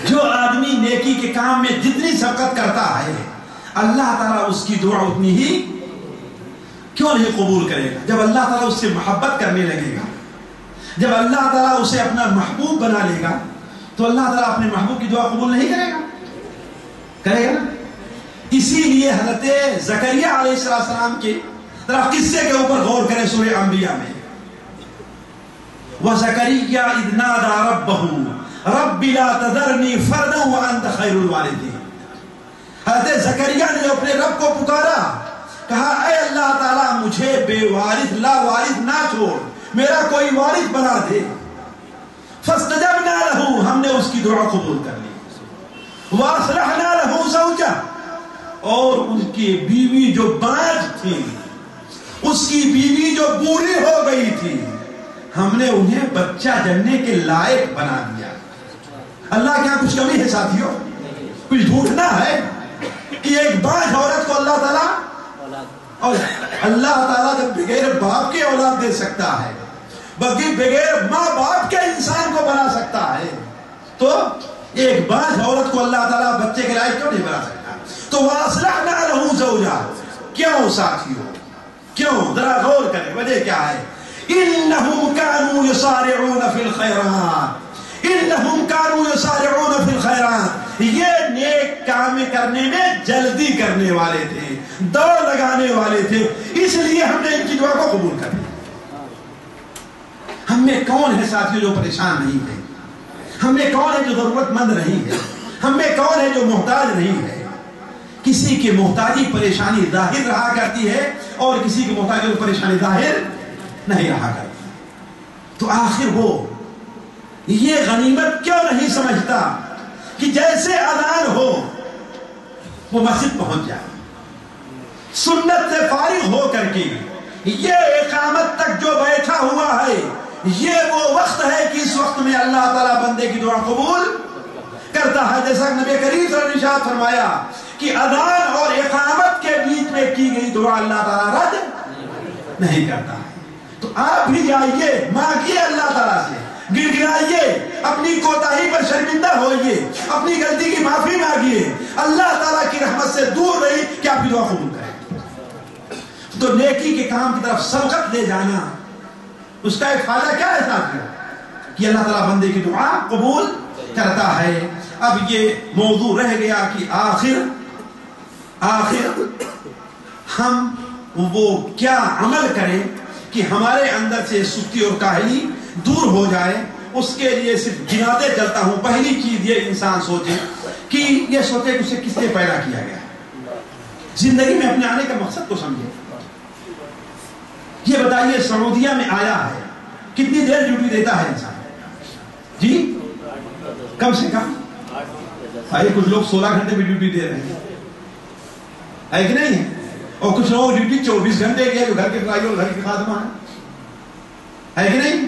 جو آدمی نیکی کے کام میں جتنی سبقت کرتا ہے اللہ تعالیٰ اس کی دعا اتنی ہی کیوں نہیں قبول کرے گا. جب اللہ تعالیٰ اس سے محبت کرنے لگے گا، جب اللہ تعالیٰ اسے اپنا محبوب بنا لے گا تو اللہ تعالیٰ اپنے محبوب کی دعا قبول نہیں کرے گا؟ کرے گا نا. اسی لیے حضرت زکریا علیہ السلام کے ذرا قصے کے اوپر غور کریں. سورہ انبیاء میں وَزَكَرِيَّا إِذْ نَادَى رَبَّهُ رَبِّ لَا تَذَرْنِي فَرْدًا وَأَنْتَ خَيْرُ الْوَارِثِينَ. حضرت زکریا نے اپنے رب کو پکارا، کہا اے اللہ تعالیٰ مجھے بے وارث لا وارث نہ چھوڑ، میرا کوئی وارث بنا دے. فَاسْتَجَبْنَا لَهُ، ہم نے اس کی دعا قبول کر لی. وَأَصْلَحْنَا لَهُ زَوْجَهُ، اور ان کی بیوی جو بانجھ تھی، اس کی بیوی جو بوڑھی ہو گئی تھی، ہم نے انہیں بچہ جننے کے لائق بنا دیا. اللہ کیا کچھ کمی ہے ساتھیوں؟ کچھ ڈھونڈنا ہے کہ ایک بانجھ عورت کو اللہ تعالیٰ، اور اللہ تعالیٰ جب بغیر باپ کے اولاد دے سکتا ہے، بغیر ماں باپ کے انسان کو بنا سکتا ہے، تو ایک بانجھ عورت کو اللہ تعالیٰ بچے کے لائق کیوں نہیں بنا سکتا؟ تو وَأَصْلَحْنَا لَهُ زَوْجَهُ. کیوں ساتھیوں؟ کیوں؟ ذرا غور کریں وجہ کیا ہے. انہم کانوا یسارعون فی الخیرات، انہم کانوا یسارعون فی الخیرات. یہ نیک کام کرنے میں جلدی کرنے والے تھے، دوڑ لگانے والے تھے، اس لیے ہم نے ان کی دعا کو قبول کر لیا. ہم میں کون ہے ساتھیوں جو پریشان نہیں ہے؟ ہم میں کون ہے جو ضرورت مند نہیں ہے؟ ہم میں کون ہے جو محتاج نہیں ہے؟ کسی کی محتاجی پریشانی ظاہر رہا کرتی ہے اور کسی کی محتاجی پریشانی ظاہر نہیں رہا کرتی. تو آخر وہ یہ غنیمت کیوں نہیں سمجھتا کہ جیسے اذان ہو وہ مسجد پہنچ جائے, سنت سے فارغ ہو کر کے یہ اقامت تک جو بیٹھا ہوا ہے یہ وہ وقت ہے کہ اس وقت میں اللہ تعالیٰ بندے کی دعا قبول کرتا ہے. جیسا کہ نبی کریم صلی اللہ علیہ وسلم نے فرمایا کہ اذان اور اقامت کے بیچ میں کی گئی دعا اللہ تعالیٰ رد نہیں کرتا ہے. تو آپ بھی جائیے, مانگیے اللہ تعالیٰ سے, گر گرائیے, اپنی کوتاہی پر شرمندہ ہوئیے, اپنی غلطی کی معافی مانگیے, اللہ تعالیٰ کی رحمت سے دور رہی کہ آپ کی دعا قبول کرے. تو نیکی کے کام کی طرف سبقت لے جانا, اس کا ایک فائدہ کیا ہے ساتھ کہ اللہ تعالیٰ بندے کی دعا قبول کرتا ہے. اب یہ موضوع رہ گیا کہ آخر ہم وہ کیا عمل کریں کہ ہمارے اندر سے سستی اور کاہلی دور ہو جائے. اس کے لیے صرف گناتے چلتا ہوں. پہلی چیز یہ انسان سوچے کہ یہ سوچے کہ اسے کس نے پیدا کیا گیا, زندگی میں اپنے آنے کا مقصد کو سمجھے. یہ بتائیے سعودیہ میں آیا ہے, کتنی دیر ڈیوٹی دیتا ہے انسان؟ جی کم سے کم کچھ لوگ 16 گھنٹے بھی ڈیوٹی دے رہے ہیں, ہے کہ نہیں؟ اور کچھ لوگ ڈیوٹی 24 گھنٹے کی ہے جو گھر کے کرائی اور گھر کے خادمہ ہے کہ نہیں؟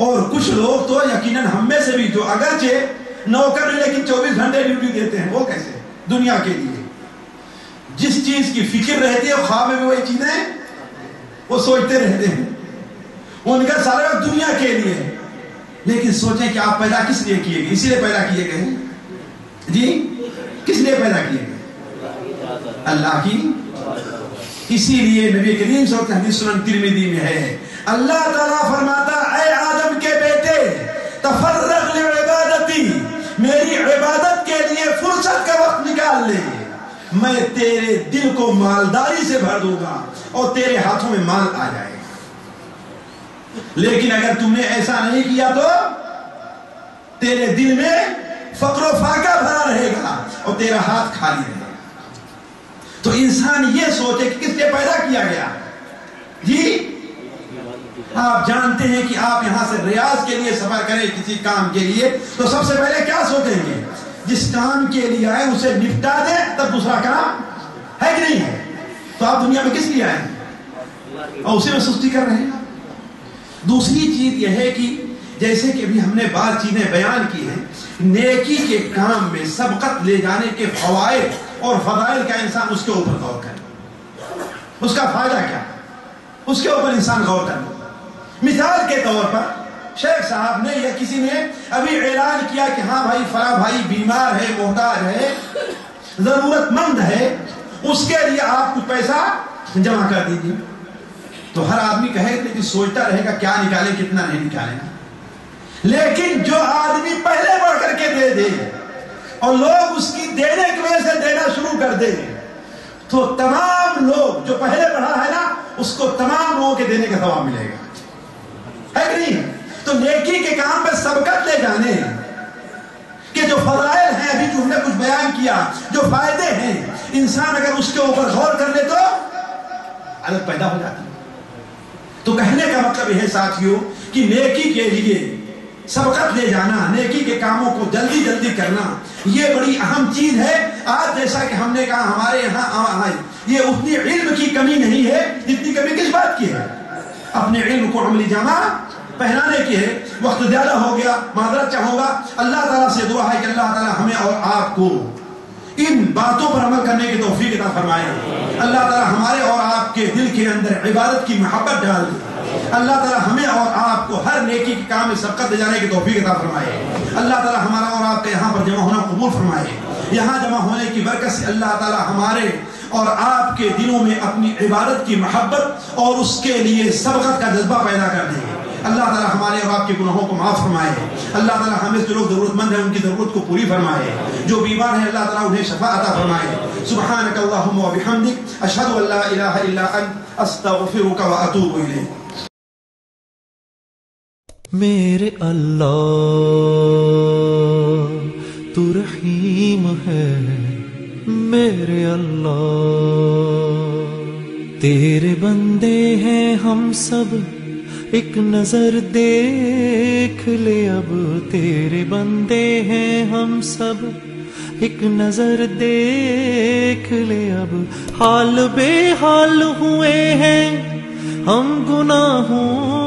اور کچھ لوگ تو یقیناً ہم میں سے بھی جو اگرچہ نوکر لیکن 24 گھنٹے ڈیوٹی دیتے ہیں. وہ کیسے؟ دنیا کے لیے جس چیز کی فکر رہتی ہے خواب میں بھی وہی چیزیں وہ سوچتے رہتے ہیں. ان کا سارا وقت دنیا کے لیے ہے. لیکن سوچیں کہ آپ پیدا کس لیے کیے گئے؟ اسی لیے پیدا کیے گئے ہیں. جی کس لیے پیدا کیے گئے؟ اللہ کی. اسی لیے نبی کریم صلی اللہ علیہ وسلم حدیث سنن ترمذی میں ہے, اللہ تعالیٰ فرماتا اے آدم کے بیٹے تفرغ لعبادتی, میری عبادت کے لیے فرصت کا وقت نکال لے, میں تیرے دل کو مالداری سے بھر دوں گا اور تیرے ہاتھوں میں مال آ جائے گا. لیکن اگر تم نے ایسا نہیں کیا تو تیرے دل میں فقر و فاقہ بھرا رہے گا اور تیرا ہاتھ خالی رہے گا. تو انسان یہ سوچے کہ کس نے پیدا کیا گیا. جی آپ جانتے ہیں کہ آپ یہاں سے ریاض کے لیے سفر کریں کسی کام کے لیے تو سب سے پہلے کیا سوچیں گے؟ جس کام کے لیے آئے اسے نپٹا دیں تب دوسرا کام ہے کہ نہیں ہے. تو آپ دنیا میں کس لیے آئے اور اسے میں سستی کر رہے ہیں. دوسری چیز یہ ہے کہ جیسے کہ ابھی ہم نے بعض چیزیں بیان کی ہیں, نیکی کے کام میں سبقت لے جانے کے فوائد اور فضائل کا انسان اس کے اوپر غور کرے, اس کا فائدہ کیا, اس کے اوپر انسان غور کرے. مثال کے طور پر شیخ صاحب نے یا کسی نے ابھی اعلان کیا کہ ہاں بھائی فلاں بھائی بیمار ہے, محتاج ہے, ضرورت مند ہے, اس کے لیے آپ کچھ پیسہ جمع کر دیجیے. تو ہر آدمی کہے کہ سوچتا رہے گا کیا نکالے کتنا نہیں نکالے گا. لیکن جو آدمی پہلے بڑھ کر کے دے دے اور لوگ اس کی دینے کی وجہ سے دینا شروع کر دے تو تمام لوگ جو پہلے بڑھا ہے نا اس کو تمام لوگوں کے دینے کا ثواب ملے گا, ہے کہ نہیں؟ تو نیکی کے کام پہ سبقت لے جانے کہ جو فضائل ہیں ابھی جو ہم نے کچھ بیان کیا, جو فائدے ہیں, انسان اگر اس کے اوپر غور کر لے تو عادت پیدا ہو جاتی ہے. تو کہنے کا مطلب یہ ہے ساتھیوں کہ نیکی کے لیے سبقت لے جانا, نیکی کے کاموں کو جلدی جلدی کرنا, یہ بڑی اہم چیز ہے. آج جیسا کہ ہم نے کہا ہمارے یہاں یہ اتنی علم کی کمی نہیں ہے جتنی کمی کس بات کی ہے, اپنے علم کو عملی جامہ پہنانے کی ہے. وقت زیادہ ہو گیا, معذرت چاہوں گا. اللہ تعالیٰ سے دعا ہے کہ اللہ تعالیٰ ہمیں اور آپ کو ان باتوں پر عمل کرنے کی توفیق عطا فرمائے. اللہ تعالیٰ ہمارے اور آپ کے دل کے اندر عبادت کی محبت ڈال دے. اللہ تعالیٰ ہمیں اور آپ کو ہر نیکی کے کام میں سبقت لے جانے کی توفیق عطا فرمائے. اللہ تعالیٰ ہمارا اور آپ کا یہاں پر جمع ہونا قبول فرمائے. یہاں جمع ہونے کی برکت سے اللہ تعالیٰ ہمارے اور آپ کے دلوں میں اپنی عبادت کی محبت اور اس کے لیے سبقت کا جذبہ پیدا کر دے. اللہ تعالیٰ ہمارے اور آپ کے گناہوں کو معاف فرمائے. اللہ تعالیٰ ہمیں جو لوگ ضرورت مند ہیں ان کی ضرورت کو پوری فرمائے. جو بیمار ہیں اللہ تعالیٰ انہیں شفا عطا فرمائے. سبحانک اللہم و بحمدک اشہد ان لا الہ الا انت استغفرک و اتوب الیک. میرے اللہ تو رحیم ہے، میرے اللہ تیرے بندے ہیں ہم سب، ایک نظر دیکھ لے اب، تیرے بندے ہیں ہم سب، ایک نظر دیکھ لے اب، حال بے حال ہوئے ہیں ہم گناہوں